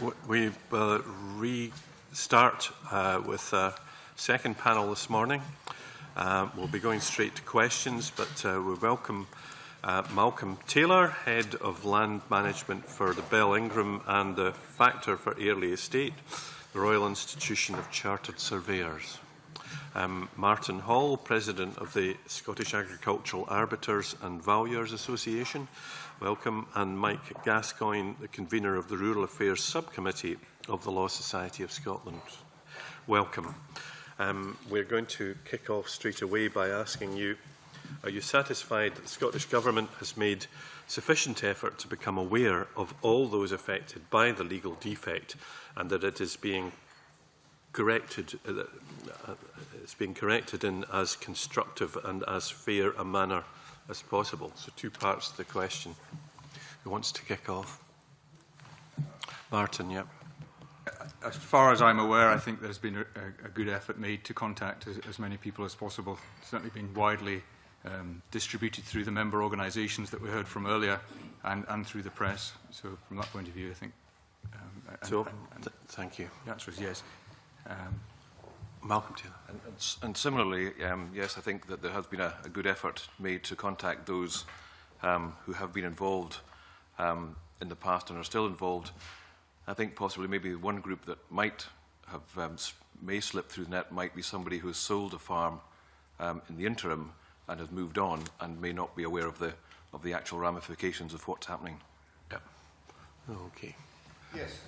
We will restart with a second panel this morning. We'll be going straight to questions, but we welcome Malcolm Taylor, Head of Land Management for the Bell Ingram and the Factor for Airlie Estate, the Royal Institution of Chartered Surveyors. Martin Hall, President of the Scottish Agricultural Arbiters and Valuers Association. Welcome. And Mike Gascoigne, the Convener of the Rural Affairs Subcommittee of the Law Society of Scotland. Welcome. We're going to kick off straight away by asking you, are you satisfied that the Scottish Government has made sufficient effort to become aware of all those affected by the legal defect and that it is being corrected, in as constructive and as fair a manner as possible? So 2 parts to the question. Who wants to kick off? Martin, yeah. As far as I'm aware, I think there's been a good effort made to contact as many people as possible. It's certainly been widely distributed through the member organisations that we heard from earlier and through the press. So from that point of view, I think... thank you. The answer is yes. Malcolm Taylor. And similarly, yes, I think that there has been a good effort made to contact those who have been involved in the past and are still involved. I think possibly maybe one group that might have may slip through the net might be somebody who has sold a farm in the interim and has moved on and may not be aware of the actual ramifications of what's happening. Yeah. Okay. Yes.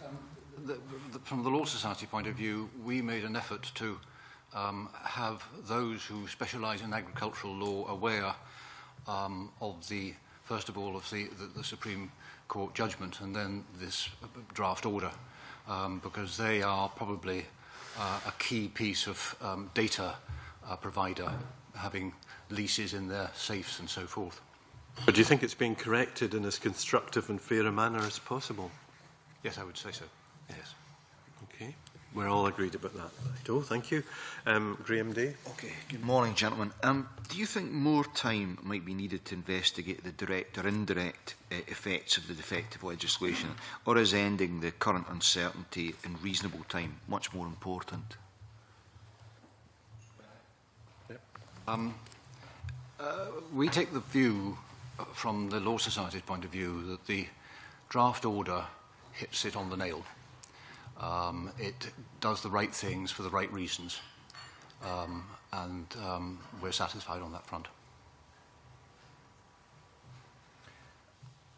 From the Law Society point of view, we made an effort to have those who specialise in agricultural law aware of the, first of all, of the Supreme Court judgment and then this draft order, because they are probably a key piece of data provider, having leases in their safes and so forth. But do you think it's being corrected in as constructive and fair a manner as possible? Yes, I would say so. Yes. Okay. We're all agreed about that. Righto, thank you. Graham Day. Okay. Good morning, gentlemen. Do you think more time might be needed to investigate the direct or indirect effects of the defective legislation, or is ending the current uncertainty in reasonable time much more important? We take the view, from the Law Society's point of view, that the draft order hits it on the nail. It does the right things for the right reasons, and we're satisfied on that front.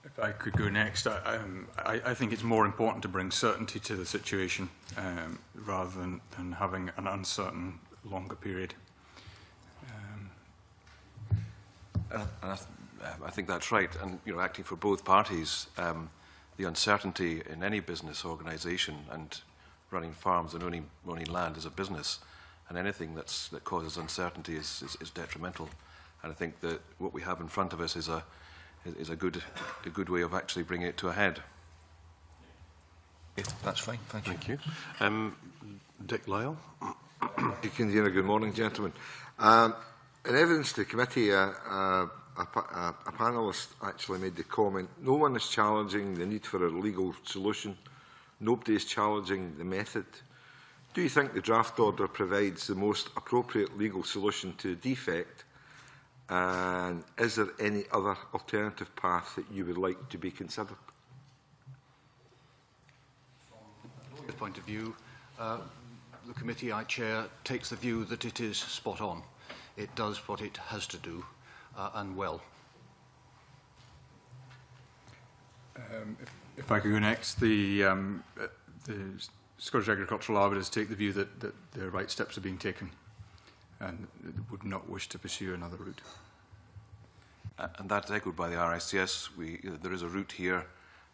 If I could go next, I think it's more important to bring certainty to the situation rather than having an uncertain longer period. I think that's right. And acting for both parties, the uncertainty in any business organisation and running farms and owning land is a business, and anything that causes uncertainty is detrimental. And I think that what we have in front of us is a good way of actually bringing it to a head. That's fine. Thank you. Dick Lyle. Convener, good morning, gentlemen. In evidence to the committee, a panellist actually made the comment, no one is challenging the need for a legal solution. Nobody is challenging the method. Do you think the draft order provides the most appropriate legal solution to the defect? And is there any other alternative path that you would like to be considered? From the point of view, the committee I chair takes the view that it is spot on. It does what it has to do, and well. If I could go next, the Scottish Agricultural Arbiters take the view that the right steps are being taken and would not wish to pursue another route. And that's echoed by the RICS. There is a route here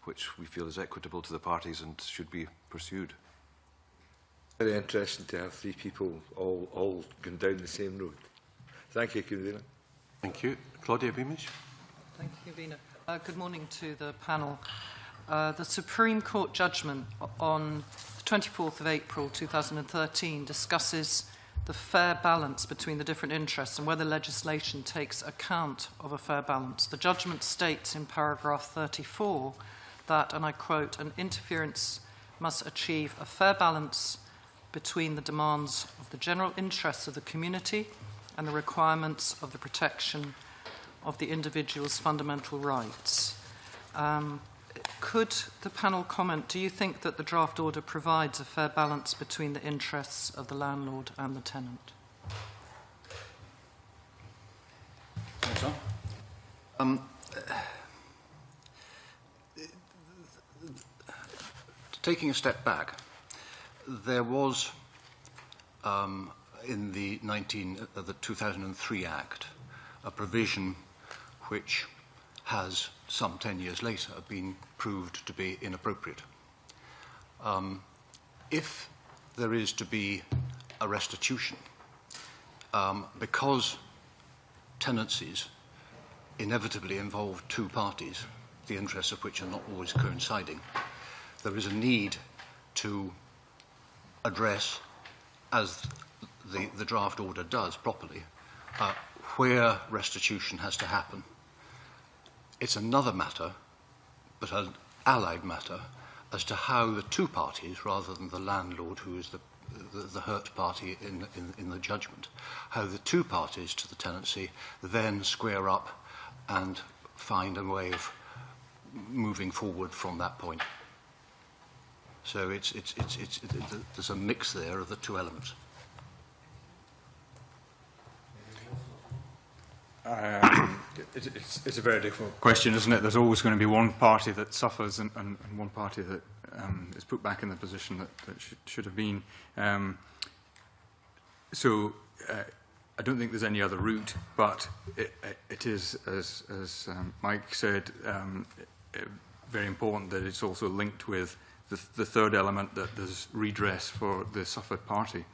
which we feel is equitable to the parties and should be pursued. Very interesting to have 3 people all going down the same road. Thank you, Convener. Thank you. Claudia Beamish. Thank you, Convener. Good morning to the panel. The Supreme Court judgment on the 24th of April 2013 discusses the fair balance between the different interests and whether legislation takes account of a fair balance. The judgment states in paragraph 34 that, and I quote, an interference must achieve a fair balance between the demands of the general interests of the community and the requirements of the protection of the individual's fundamental rights. Could the panel comment, do you think that the draft order provides a fair balance between the interests of the landlord and the tenant? Taking a step back, there was in the 2003 Act a provision which has some 10 years later been proved to be inappropriate. If there is to be a restitution, because tenancies inevitably involve two parties, the interests of which are not always coinciding, there is a need to address, as the draft order does properly, where restitution has to happen. It's another matter, but an allied matter, as to how the two parties, rather than the landlord, who is the hurt party in the judgment, how the two parties to the tenancy then square up and find a way of moving forward from that point. So there's a mix there of the two elements. It's a very difficult question, isn't it? There's always going to be one party that suffers and one party that is put back in the position that should have been. So I don't think there's any other route, but it is, as Mike said, very important that it's also linked with the third element, that there's redress for the suffered party.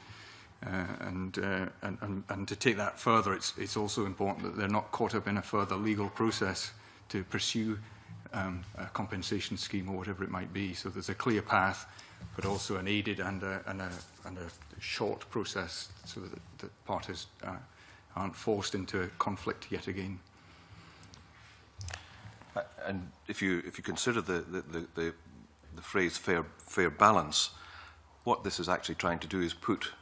And to take that further, it's also important that they're not caught up in a further legal process to pursue a compensation scheme or whatever it might be. So there's a clear path, but also an aided and a short process, so that parties aren't forced into a conflict yet again. And if you consider the phrase fair balance, what this is actually trying to do is put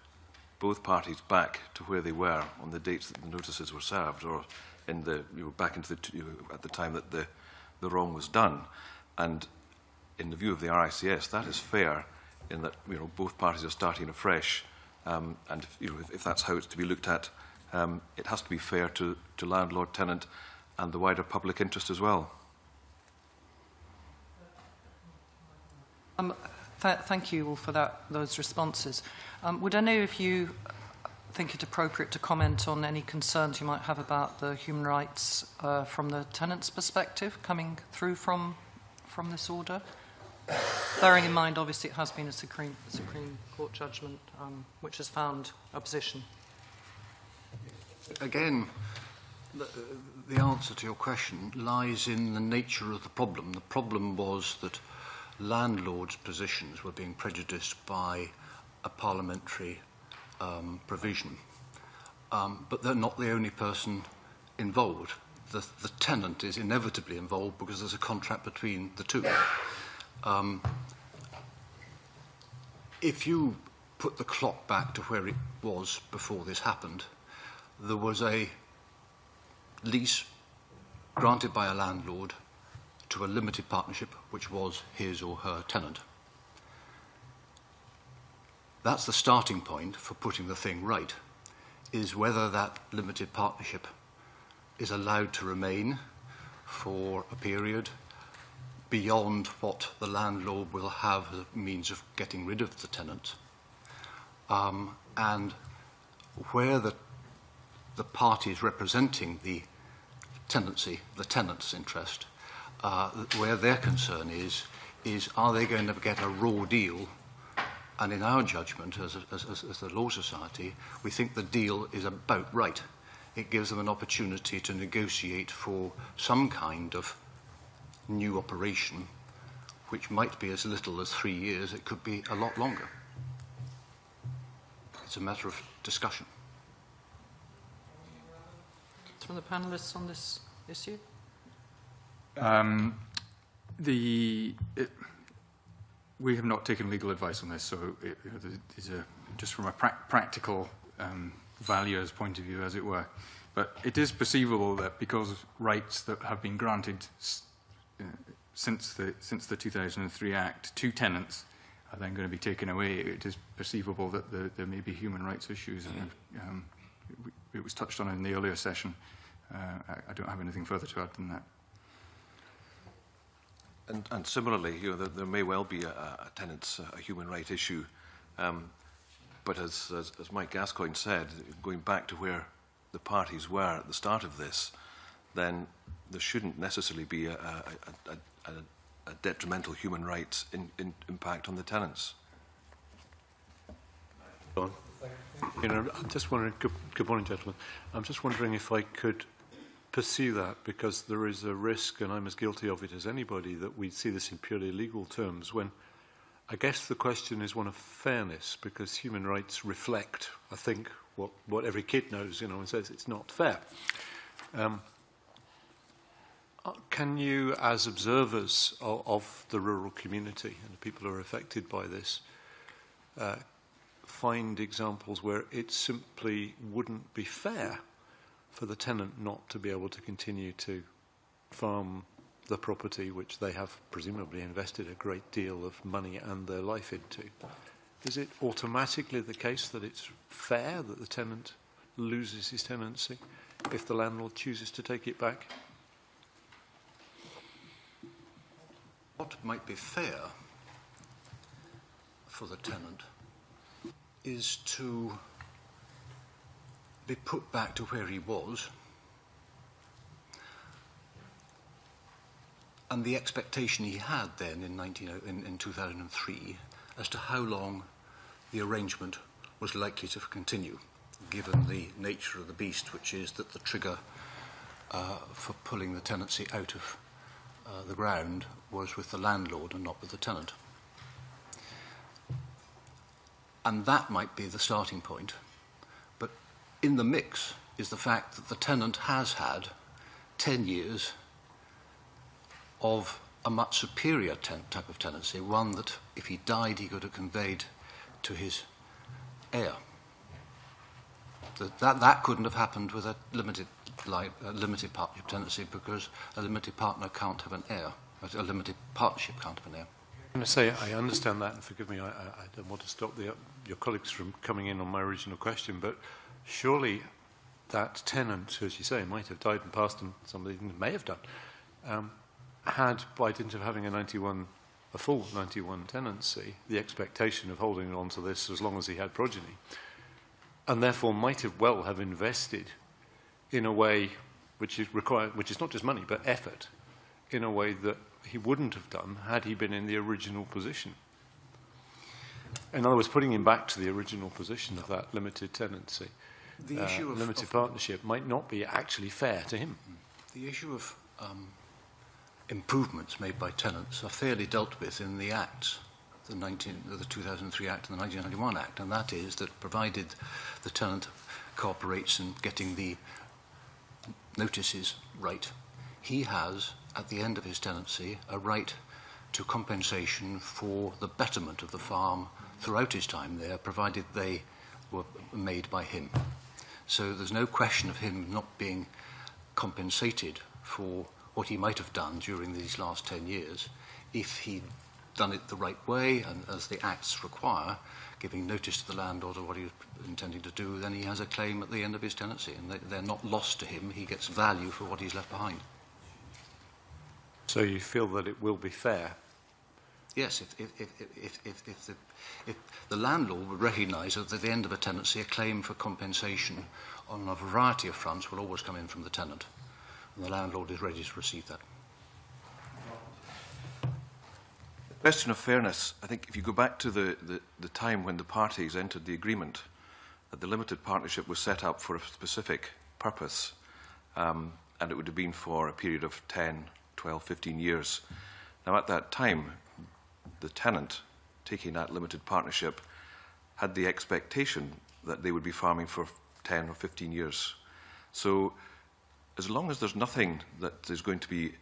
both parties back to where they were on the dates that the notices were served, or in back into at the time that the wrong was done. And in the view of the RICS, that is fair, in that both parties are starting afresh. And if that's how it's to be looked at, it has to be fair to landlord, tenant, and the wider public interest as well. Thank you all for those responses. Would I know if you think it appropriate to comment on any concerns you might have about the human rights from the tenant's perspective coming through from this order? Bearing in mind, obviously, it has been a Supreme Court judgment which has found opposition. Again, the answer to your question lies in the nature of the problem. The problem was that landlords' positions were being prejudiced by a parliamentary provision. But they're not the only person involved. The tenant is inevitably involved because there's a contract between the two. If you put the clock back to where it was before this happened, there was a lease granted by a landlord to a limited partnership which was his or her tenant. That's the starting point for putting the thing right, is whether that limited partnership is allowed to remain for a period beyond what the landlord will have as a means of getting rid of the tenant, and where the parties representing the tenancy, the tenant's interest, where their concern is are they going to get a raw deal? And in our judgment, as the Law Society, we think the deal is about right. It gives them an opportunity to negotiate for some kind of new operation, which might be as little as 3 years. It could be a lot longer. It's a matter of discussion. From the panellists on this issue? We have not taken legal advice on this, so it is just from a practical valuer's point of view, as it were. But it is perceivable that because of rights that have been granted since the 2003 Act to tenants are then going to be taken away, it is perceivable that there may be human rights issues. And, it was touched on in the earlier session. I don't have anything further to add than that. And similarly, there may well be a tenant's a human right issue, but as Mike Gascoigne said, going back to where the parties were at the start of this, then there shouldn't necessarily be a detrimental human rights impact on the tenants. I'm just wondering, good morning, gentlemen. I'm just wondering if I could pursue that, because there is a risk, and I'm as guilty of it as anybody, that we see this in purely legal terms, when I guess the question is one of fairness, because human rights reflect, I think, what every kid knows, and says it's not fair. Can you, as observers of the rural community and the people who are affected by this, find examples where it simply wouldn't be fair for the tenant not to be able to continue to farm the property which they have presumably invested a great deal of money and their life into? Is it automatically the case that it's fair that the tenant loses his tenancy if the landlord chooses to take it back? What might be fair for the tenant is to be put back to where he was, and the expectation he had then in 2003 as to how long the arrangement was likely to continue, given the nature of the beast, which is that the trigger for pulling the tenancy out of the ground was with the landlord and not with the tenant. And that might be the starting point. But in the mix is the fact that the tenant has had 10 years of a much superior type of tenancy, one that if he died he could have conveyed to his heir. That couldn't have happened with a limited partnership tenancy, because a limited partner can't have an heir. A limited partnership can't have an heir. I'm going to say I understand that, and forgive me, I don't want to stop your colleagues from coming in on my original question, but surely that tenant, as you say, might have died and passed, and somebody may have done, had, by dint of having a full 91 tenancy, the expectation of holding on to this as long as he had progeny, and therefore might have well have invested in a way which is not just money, but effort, in a way that he wouldn't have done had he been in the original position. In other words, putting him back to the original position of that limited tenancy, the issue of limited partnership might not be actually fair to him. The issue of improvements made by tenants are fairly dealt with in the Acts, the 2003 Act and the 1991 Act, and that is that provided the tenant cooperates in getting the notices right, he has, at the end of his tenancy, a right to compensation for the betterment of the farm throughout his time there, provided they were made by him. So there's no question of him not being compensated for what he might have done during these last 10 years if he'd done it the right way and as the Acts require, giving notice to the landlord of what he was intending to do, then he has a claim at the end of his tenancy, and they're not lost to him. He gets value for what he's left behind. So you feel that it will be fair? Yes, if the landlord would recognise that at the end of a tenancy a claim for compensation on a variety of fronts will always come in from the tenant, and the landlord is ready to receive that. The question of fairness, I think if you go back to the time when the parties entered the agreement, that the limited partnership was set up for a specific purpose, and it would have been for a period of 10, 12, 15 years. Now at that time, the tenant taking that limited partnership had the expectation that they would be farming for 10 or 15 years. So as long as there's nothing that is going to be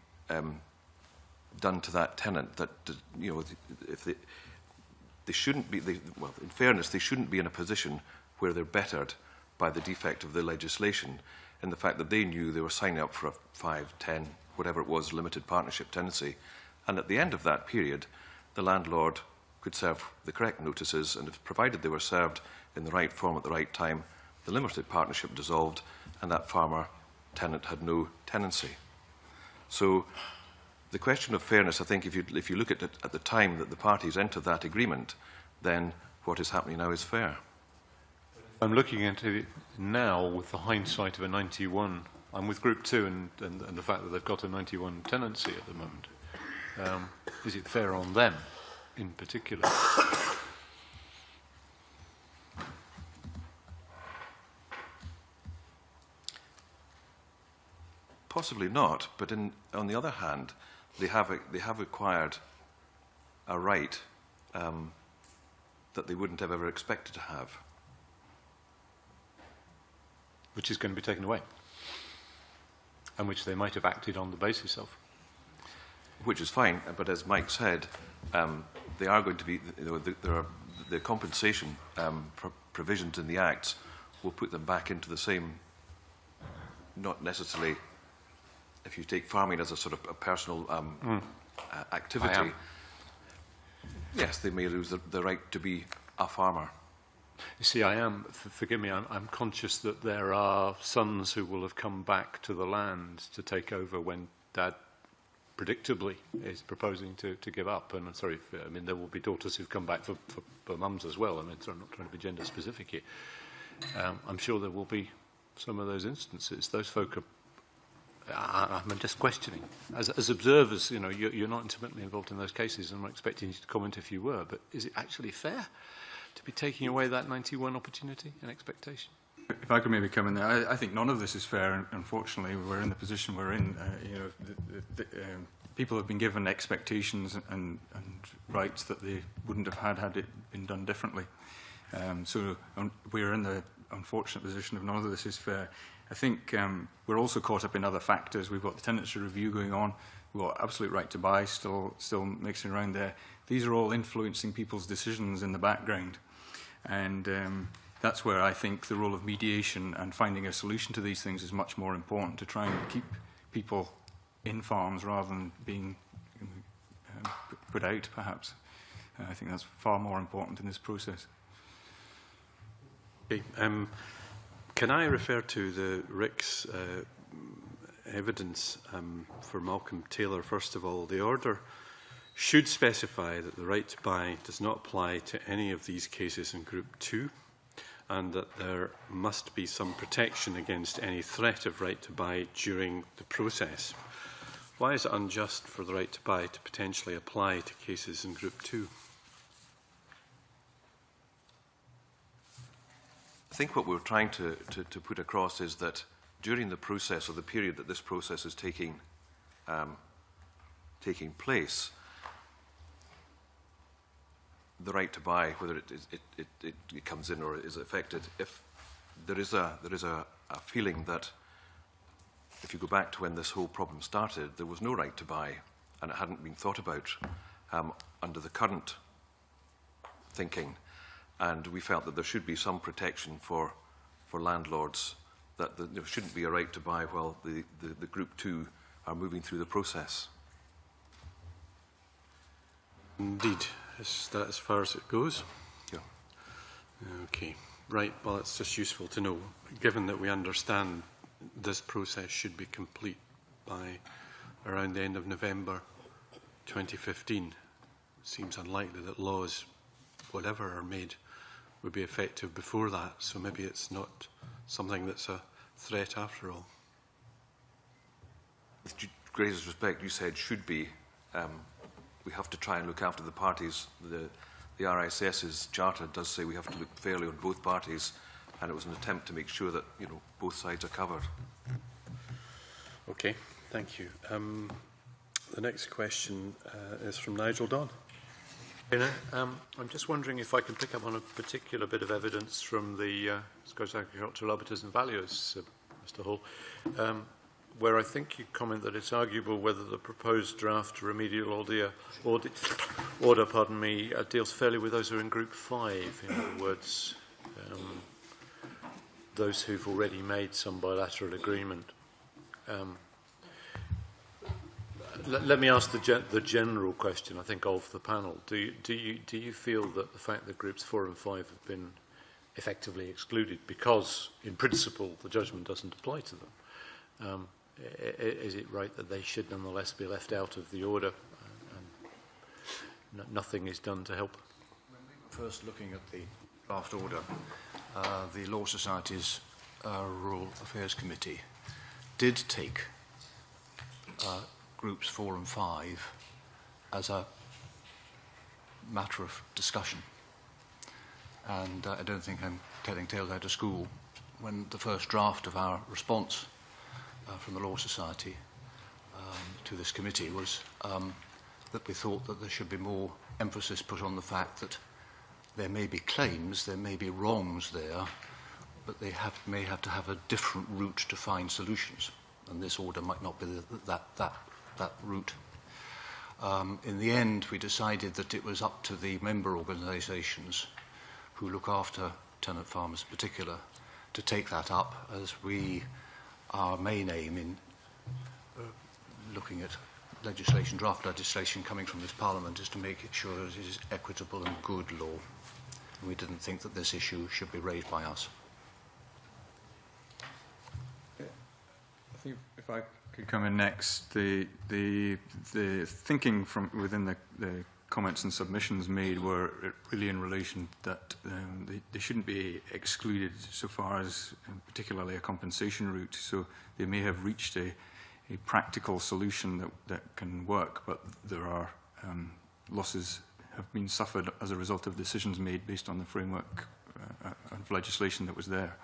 done to that tenant that, you know, if they shouldn't be, well, in fairness, they shouldn't be in a position where they're bettered by the defect of the legislation in the fact that they knew they were signing up for a 5, 10, whatever it was, limited partnership tenancy. And at the end of that period, the landlord could serve the correct notices, and if provided they were served in the right form at the right time, the limited partnership dissolved and that farmer tenant had no tenancy. So the question of fairness, I think, if you look at it at the time that the parties entered that agreement, then what is happening now is fair. I'm looking at it now with the hindsight of a 91. I'm with Group 2 and the fact that they've got a 91 tenancy at the moment. Is it fair on them in particular? Possibly not, but on the other hand, they have acquired a right that they wouldn't have ever expected to have. Which is going to be taken away, and which they might have acted on the basis of. Which is fine, but as Mike said, they are going to be, you know, there are the compensation provisions in the Acts will put them back into the same, not necessarily, if you take farming as a sort of a personal activity, yes, they may lose the right to be a farmer. You see, forgive me, I'm conscious that there are sons who will have come back to the land to take over when Dad predictably is proposing to give up. And I'm sorry, I mean, there will be daughters who've come back for mums as well. I mean, so I'm not trying to be gender specific here. I'm sure there will be some of those instances. Those folk are, I'm just questioning. As observers, you know, you're not intimately involved in those cases, and I'm not expecting you to comment if you were, but is it actually fair to be taking away that 91 opportunity and expectation? If I could maybe come in there, I think none of this is fair. Unfortunately, we're in the position we're in. You know, people have been given expectations and rights that they wouldn't have had it been done differently. So we're in the unfortunate position of none of this is fair. I think we're also caught up in other factors. We've got the tenancy review going on. We've got absolute right to buy still mixing around there. These are all influencing people's decisions in the background. And that's where I think the role of mediation and finding a solution to these things is much more important, to try and keep people in farms rather than being put out, perhaps. I think that's far more important in this process. Okay. Can I refer to the Rick's evidence for Malcolm Taylor? First of all, the order should specify that the right to buy does not apply to any of these cases in Group 2, and that there must be some protection against any threat of right to buy during the process. Why is it unjust for the right to buy to potentially apply to cases in Group 2? I think what we're trying to put across is that during the process, or the period that this process is taking place, the right to buy, whether it comes in or is affected, if there is a feeling that if you go back to when this whole problem started, there was no right to buy, and it hadn't been thought about under the current thinking. And we felt that there should be some protection for landlords, that there shouldn't be a right to buy while the Group 2 are moving through the process. Indeed. Is that as far as it goes? Yeah. Okay. Right. Well, it's just useful to know, given that we understand this process should be complete by around the end of November 2015. Seems unlikely that laws, whatever are made, would be effective before that. So maybe it's not something that's a threat after all. With greatest respect, you said should be. We have to try and look after the parties. The RISS's charter does say we have to look fairly on both parties, and it was an attempt to make sure that, you know, both sides are covered. Okay, thank you. The next question is from Nigel Don. I'm just wondering if I can pick up on a particular bit of evidence from the Scottish Agricultural Arbiters and Valuers, Mr. Hall. where I think you comment that it's arguable whether the proposed draft remedial order deals fairly with those who are in Group 5. In other words, those who've already made some bilateral agreement. Let me ask the general question, I think, of the panel. Do you feel that the fact that Groups 4 and 5 have been effectively excluded because, in principle, the judgment doesn't apply to them, is it right that they should nonetheless be left out of the order and nothing is done to help? When we were first looking at the draft order, the Law Society's Rural Affairs Committee did take Groups 4 and 5 as a matter of discussion. And I don't think I'm telling tales out of school when the first draft of our response from the Law Society to this committee was that we thought that there should be more emphasis put on the fact that there may be claims, there may be wrongs there, but they may have to have a different route to find solutions. And this order might not be that route. In the end, we decided that it was up to the member organisations who look after tenant farmers in particular to take that up, as our main aim in looking at legislation, draft legislation coming from this Parliament, is to make sure that it is equitable and good law. And we didn't think that this issue should be raised by us. I think if I could come in next, the thinking from within the comments and submissions made were really in relation that they shouldn't be excluded so far as particularly a compensation route. So they may have reached a practical solution that can work, but there are losses have been suffered as a result of decisions made based on the framework of legislation that was there.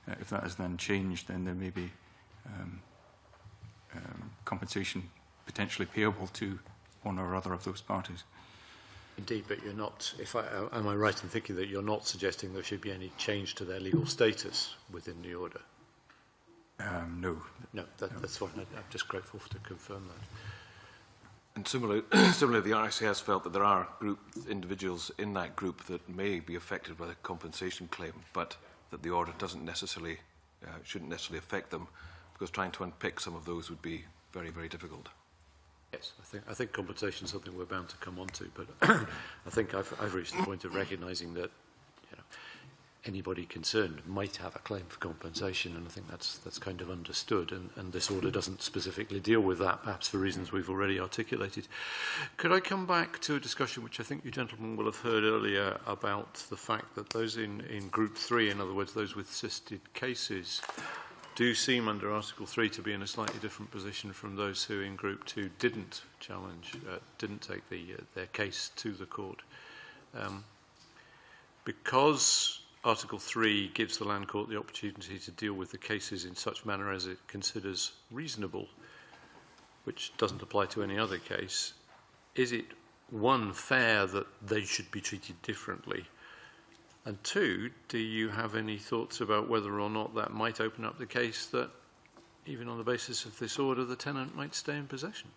If that is then changed, then there may be compensation potentially payable to one or other of those parties. Indeed, but you're not, am I right in thinking that you're not suggesting there should be any change to their legal status within the order? No. No, that's fine. I'm just grateful to confirm that. And similarly, the RICS felt that there are individuals in that group that may be affected by the compensation claim, but that the order doesn't necessarily, shouldn't necessarily affect them, because trying to unpick some of those would be very, very difficult. Yes, I think compensation is something we're bound to come on to, but I think I've reached the point of recognising that anybody concerned might have a claim for compensation, and I think that's kind of understood, and this order doesn't specifically deal with that, perhaps for reasons we've already articulated. Could I come back to a discussion which I think you gentlemen will have heard earlier about the fact that those in Group 3, in other words, those with cysted cases, do seem under Article 3 to be in a slightly different position from those who in Group 2 didn't challenge, didn't take their case to the court. Because Article 3 gives the Land Court the opportunity to deal with the cases in such manner as it considers reasonable, which doesn't apply to any other case, is it, one, fair that they should be treated differently? And two, do you have any thoughts about whether or not that might open up the case that, even on the basis of this order, the tenant might stay in possession?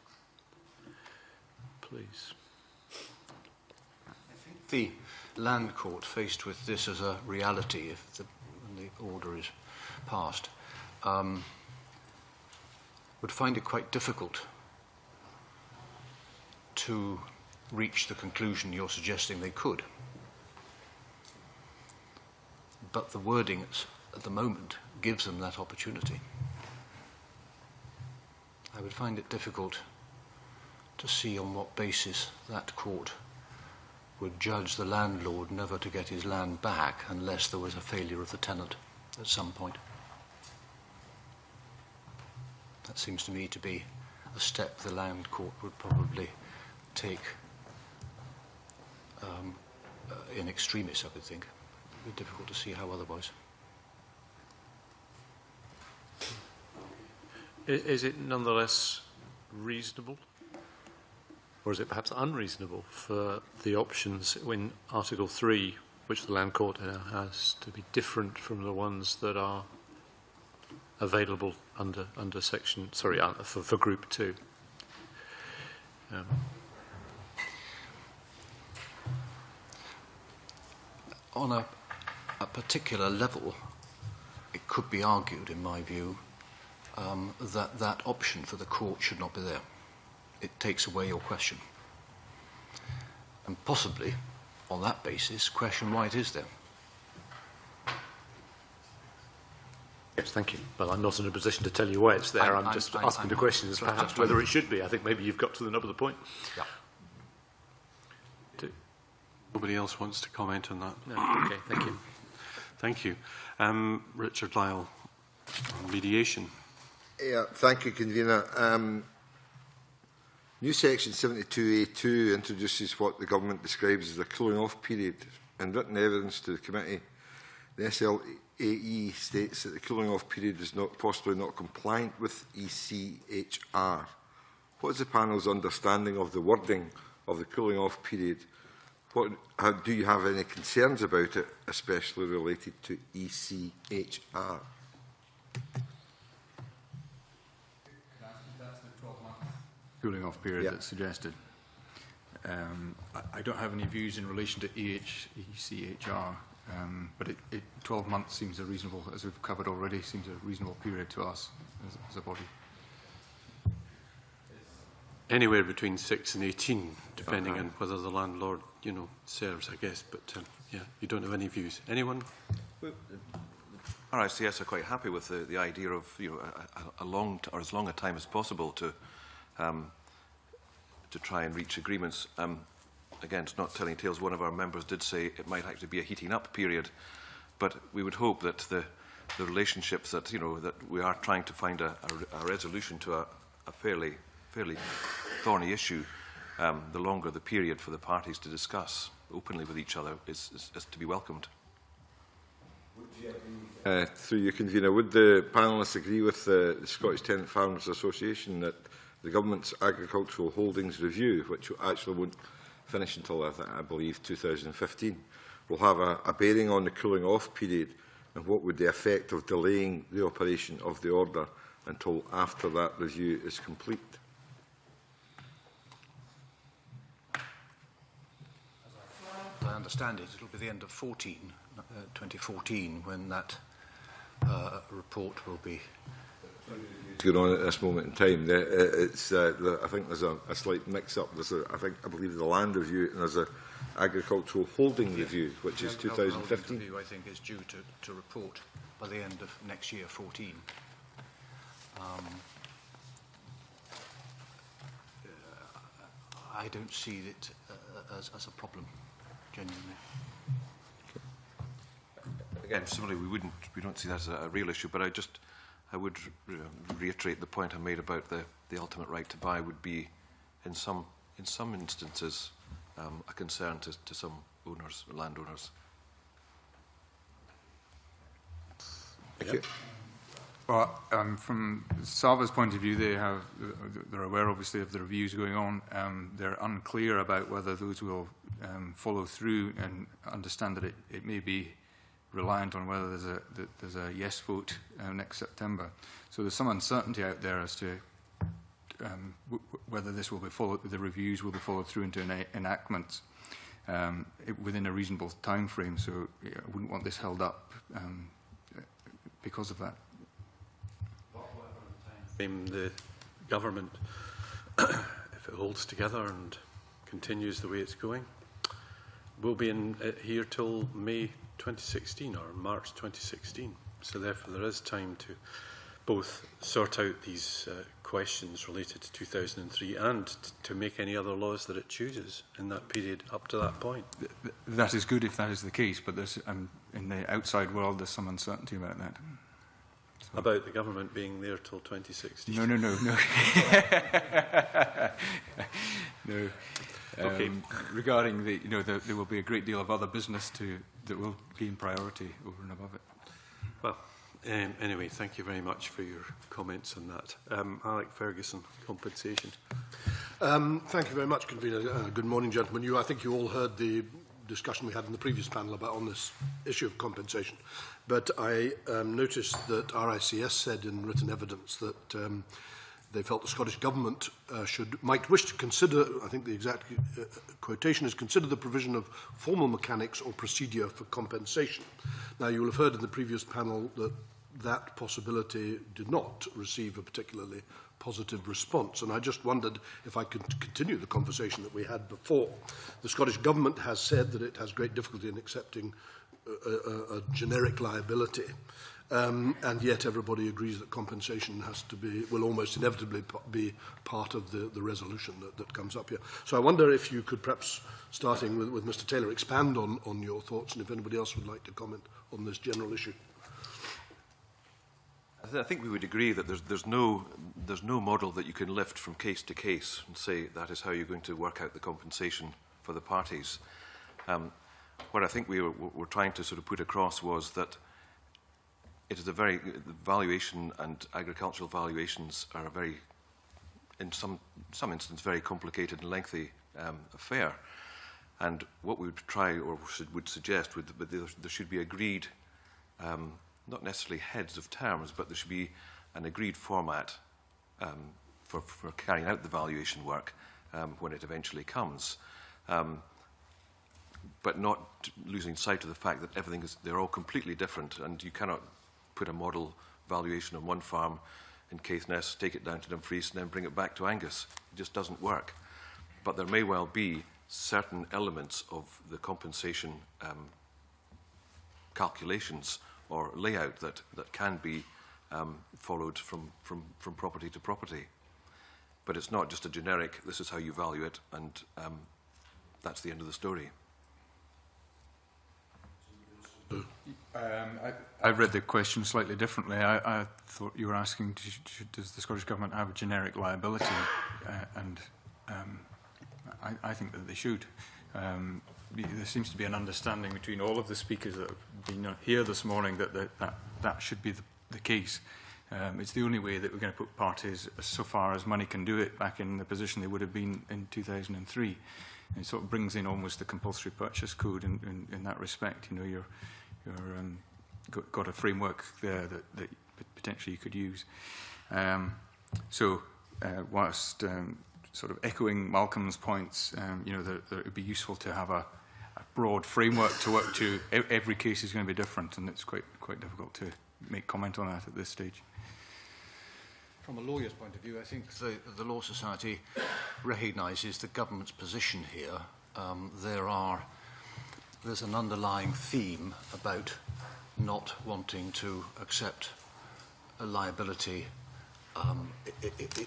Please. The Land Court, faced with this as a reality, when the order is passed, would find it quite difficult to reach the conclusion you're suggesting they could. But the wording at the moment gives them that opportunity. I would find it difficult to see on what basis that court would judge the landlord never to get his land back unless there was a failure of the tenant at some point. That seems to me to be a step the Land Court would probably take in extremis, I would think. It would be difficult to see how otherwise. Is it nonetheless reasonable, or is it perhaps unreasonable, for the options in Article 3, which the Land Court now has, to be different from the ones that are available under section, sorry, for Group 2. On a particular level, it could be argued, in my view, that that option for the court should not be there. It takes away your question. And possibly, on that basis, question why it is there. Yes, thank you. Well, I'm not in a position to tell you why it's there. I'm just asking the question as perhaps whether it should be. I think maybe you've got to the nub of the point. Yeah. Nobody else wants to comment on that? No. Okay, thank you. Thank you. Richard Lyle, on mediation. Yeah, thank you, Convener. New section 72A2 introduces what the government describes as a cooling off period. In written evidence to the committee, the SLAE states that the cooling off period is possibly not compliant with ECHR. What is the panel's understanding of the wording of the cooling off period? Do you have any concerns about it, especially related to ECHR? Cooling off period Yeah. that's suggested. I don't have any views in relation to ECHR, but 12 months seems a reasonable, as we've covered already, seems a reasonable period to us as a body. Anywhere between 6 and 18, depending on whether the landlord, serves, I guess. But yeah, you don't have any views. Anyone? RICS are quite happy with the idea of a long or as long a time as possible to try and reach agreements. Again, it's not telling tales. One of our members did say it might actually be a heating up period, but we would hope that the relationships that that we are trying to find a resolution to a fairly thorny issue. The longer the period for the parties to discuss openly with each other is to be welcomed. Through you, Convener, would the panellists agree with the Scottish Tenant Farmers Association that the government's agricultural holdings review, which actually won't finish until, I believe, 2015, will have a bearing on the cooling off period, and what would the effect of delaying the operation of the order until after that review is complete? As I understand it, it'll be the end of 2014, when that report will be going on at this moment in time. I think there's a slight mix-up. I believe the land review and there's an agricultural holding review, which is 2015. Review, I think, is due to report by the end of next year, 14. I don't see it as a problem, genuinely. Again, similarly, we don't see that as a real issue, but I would reiterate the point I made about the ultimate right to buy would be, in some instances, a concern to some landowners. Thank you. Well, from Salva's point of view, they're aware, obviously, of the reviews going on. They're unclear about whether those will follow through, and understand that it may be reliant on whether there's a yes vote next September. So there's some uncertainty out there as to whether this will be followed, the reviews will be followed through into enactments within a reasonable time frame. So I wouldn't want this held up because of that. The government, if it holds together and continues the way it's going, will be here till May 2016 or March 2016. So therefore there is time to both sort out these questions related to 2003 and to make any other laws that it chooses in that period up to that point. That is good if that is the case, but there's, in the outside world there's some uncertainty about that. So. About the government being there till 2016? No. No. Okay. Regarding there will be a great deal of other business that will gain priority over and above it. Well, anyway, thank you very much for your comments on that. Alec Ferguson, compensation. Thank you very much, Convener. Good morning, gentlemen. I think you all heard the discussion we had in the previous panel about on this issue of compensation. But I noticed that RICS said in written evidence that they felt the Scottish Government might wish to consider, I think the exact quotation is, consider the provision of formal mechanics or procedure for compensation. Now, you will have heard in the previous panel that that possibility did not receive a particularly positive response, and I just wondered if I could continue the conversation that we had before. The Scottish Government has said that it has great difficulty in accepting a generic liability, and yet everybody agrees that compensation will almost inevitably be part of the resolution that comes up here. So I wonder if you could perhaps, starting with Mr. Taylor, expand on your thoughts, and if anybody else would like to comment on this general issue. I think we would agree that there's no model that you can lift from case to case and say that is how you're going to work out the compensation for the parties. What I think we were trying to sort of put across was that it is the valuation and agricultural valuations are a very, in some instances, very complicated and lengthy affair. And what we would try or would suggest would that there should be agreed, not necessarily heads of terms, but there should be an agreed format for carrying out the valuation work when it eventually comes. But not losing sight of the fact that they're all completely different, and you cannot put a model valuation on one farm in Caithness, take it down to Dumfries, and then bring it back to Angus. It just doesn't work. But there may well be certain elements of the compensation calculations or layout that can be followed from property to property. But it's not just a generic, this is how you value it, and that's the end of the story. I read the question slightly differently. I thought you were asking, does the Scottish Government have a generic liability? And I think that they should. There seems to be an understanding between all of the speakers that have been here this morning that should be the case. It's the only way that we're going to put parties, so far as money can do it, back in the position they would have been in 2003. And it sort of brings in almost the compulsory purchase code in that respect. You know, you're got a framework there that potentially you could use. Whilst sort of echoing Malcolm's points, you know, that it would be useful to have a broad framework to work to. Every case is going to be different, and it's quite difficult to make comment on that at this stage. From a lawyer's point of view, I think the Law Society recognises the government's position here. There's an underlying theme about not wanting to accept a liability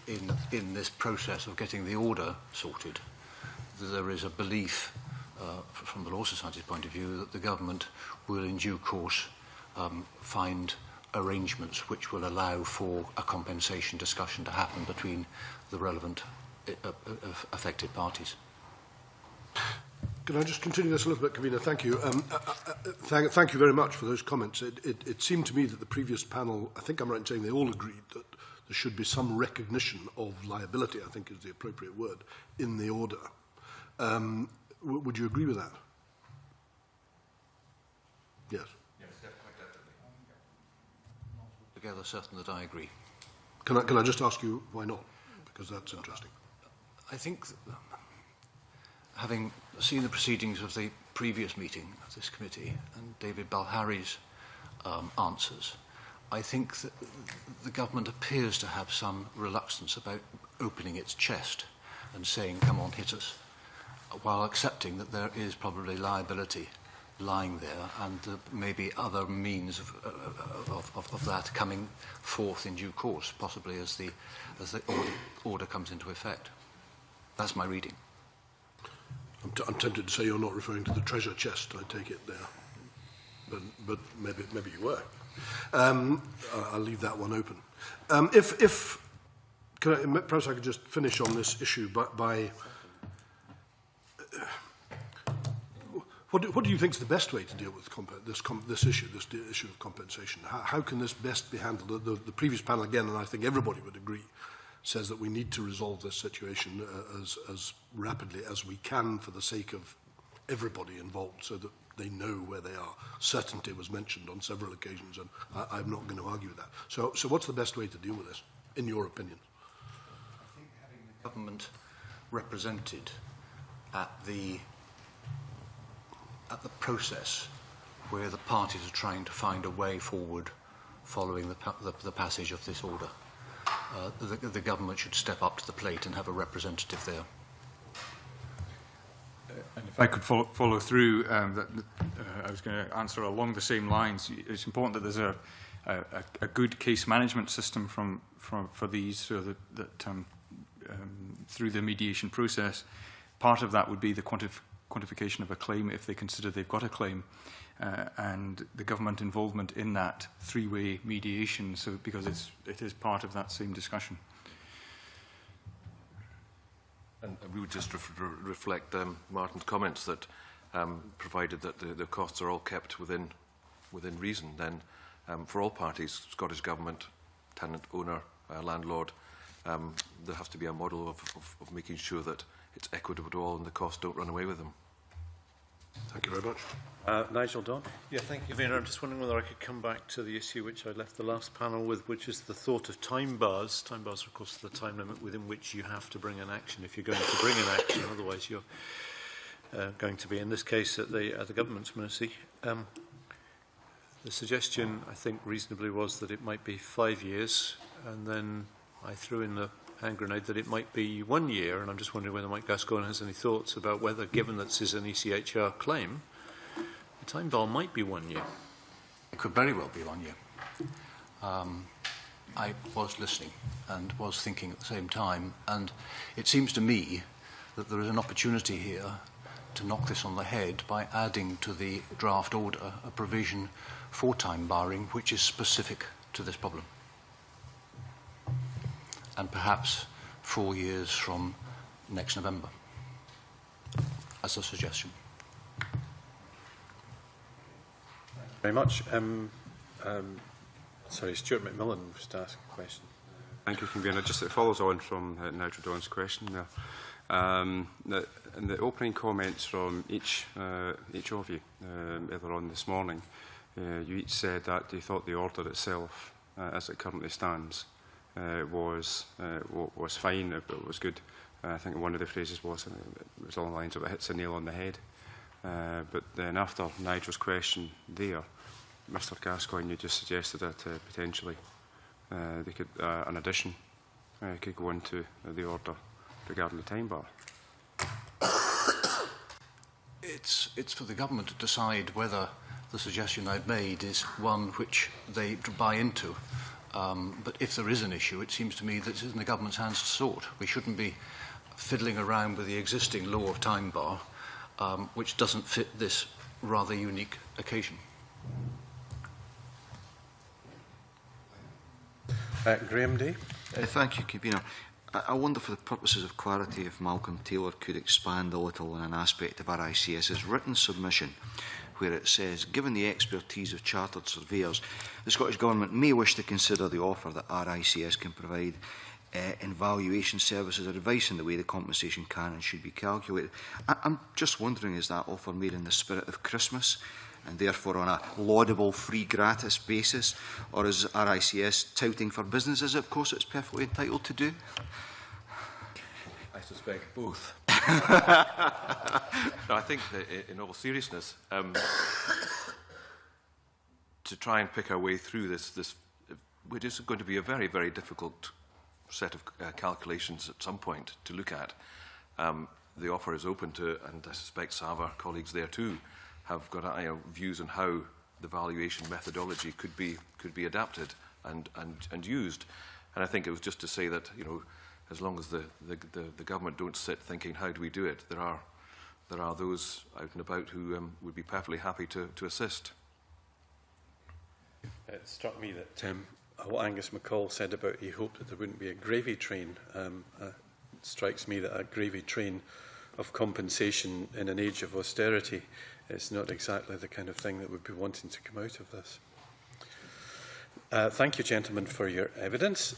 in this process of getting the order sorted. There is a belief from the Law Society's point of view that the government will in due course find arrangements which will allow for a compensation discussion to happen between the relevant affected parties. Can I just continue this a little bit, Kavina? Thank you. Thank you very much for those comments. It seemed to me that the previous panel, I think I'm right in saying they all agreed that there should be some recognition of liability, I think is the appropriate word, in the order. Would you agree with that? Yes. Yes, definitely. Together, certain that I agree. Can I just ask you why not? Because that's interesting. I think, having seen the proceedings of the previous meeting of this committee and David Balhari's answers, I think that the government appears to have some reluctance about opening its chest and saying, come on, hit us, while accepting that there is probably liability lying there and maybe other means of that coming forth in due course, possibly as the order comes into effect. That's my reading. I'm tempted to say you're not referring to the treasure chest, I take it there. But maybe you were. I'll leave that one open. Perhaps I could just finish on this issue by what do you think is the best way to deal with this issue of compensation? How can this best be handled? The previous panel, again, and I think everybody would agree, says that we need to resolve this situation as rapidly as we can for the sake of everybody involved so that they know where they are. Certainty was mentioned on several occasions, and I'm not going to argue with that. So what's the best way to deal with this, in your opinion? I think having the government represented at the process where the parties are trying to find a way forward following the passage of this order, the government should step up to the plate and have a representative there. And if I could follow through, I was going to answer along the same lines. It's important that there's a good case management system for these, so that through the mediation process, part of that would be the quantification of a claim if they consider they've got a claim, and the government involvement in that three-way mediation, so because it is part of that same discussion. And we would just reflect Martin's comments that provided that the costs are all kept within reason, then for all parties, Scottish Government, tenant, owner, landlord, there has to be a model of making sure that it's equitable to all and the costs don't run away with them. Thank you very much. Nigel Don. Yeah, thank you, Convener. I'm just wondering whether I could come back to the issue which I left the last panel with, which is the thought of time bars. Time bars are, of course, the time limit within which you have to bring an action if you're going to bring an action. Otherwise, you're going to be, in this case, at the government's mercy. The suggestion, I think, reasonably was that it might be 5 years, and then I threw in the hand grenade that it might be 1 year, and I'm just wondering whether Mike Gascoigne has any thoughts about whether, given that this is an ECHR claim, the time bar might be 1 year. It could very well be 1 year. I was listening and was thinking at the same time, and it seems to me that there is an opportunity here to knock this on the head by adding to the draft order a provision for time barring which is specific to this problem. And perhaps 4 years from next November, as a suggestion. Very much. Sorry, Stuart McMillan was to ask a question. Thank you, Convener. Just it follows on from Nigel Don's question there. In the opening comments from each of you, earlier on this morning, you each said that you thought the order itself, as it currently stands, was fine, it was good. I think one of the phrases was, it was along the lines of it hits a nail on the head. But then after Nigel's question there, Mr Gascoigne, you just suggested that potentially they could, an addition could go into the order regarding the time bar. It's for the government to decide whether the suggestion I've made is one which they buy into. But if there is an issue, it seems to me that it's in the government's hands to sort. We shouldn't be fiddling around with the existing law of time bar, which doesn't fit this rather unique occasion. Graham Day. Thank you, Convener. I wonder, for the purposes of clarity, if Malcolm Taylor could expand a little on an aspect of RICS's written submission, where it says, given the expertise of chartered surveyors, the Scottish Government may wish to consider the offer that RICS can provide in valuation services or advice in the way the compensation can and should be calculated. I'm just wondering, is that offer made in the spirit of Christmas and therefore on a laudable free gratis basis, or is RICS touting for business, as of course it's perfectly entitled to do? I suspect both. No, I think that in all seriousness, to try and pick our way through this, which is going to be a very, very difficult set of calculations at some point to look at. The offer is open to, and I suspect some of our colleagues there too have got views on how the valuation methodology could be adapted and used. And I think it was just to say that, you know, as long as the government don't sit thinking, how do we do it, there are those out and about who would be perfectly happy to assist. It struck me that what Angus MacColl said about he hoped that there wouldn't be a gravy train. It strikes me that a gravy train of compensation in an age of austerity is not exactly the kind of thing that would be wanting to come out of this. Thank you, gentlemen, for your evidence,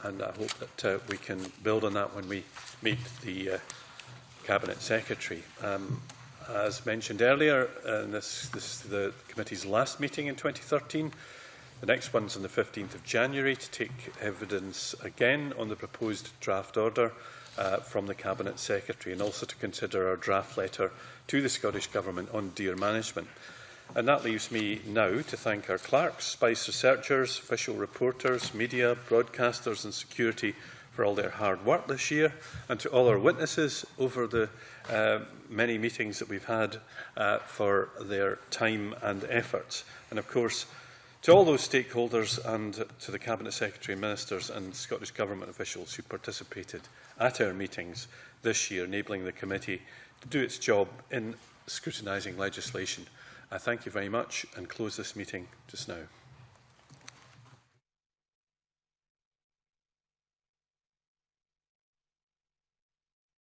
and I hope that we can build on that when we meet the Cabinet Secretary. As mentioned earlier, this is the committee's last meeting in 2013. The next one's on the 15th of January to take evidence again on the proposed draft order from the Cabinet Secretary, and also to consider our draft letter to the Scottish Government on deer management. And that leaves me now to thank our clerks, spice researchers, official reporters, media, broadcasters and security for all their hard work this year, and to all our witnesses over the many meetings that we've had for their time and efforts. And of course, to all those stakeholders and to the Cabinet Secretary, Ministers and Scottish Government officials who participated at our meetings this year, enabling the committee to do its job in scrutinising legislation. I thank you very much and close this meeting just now.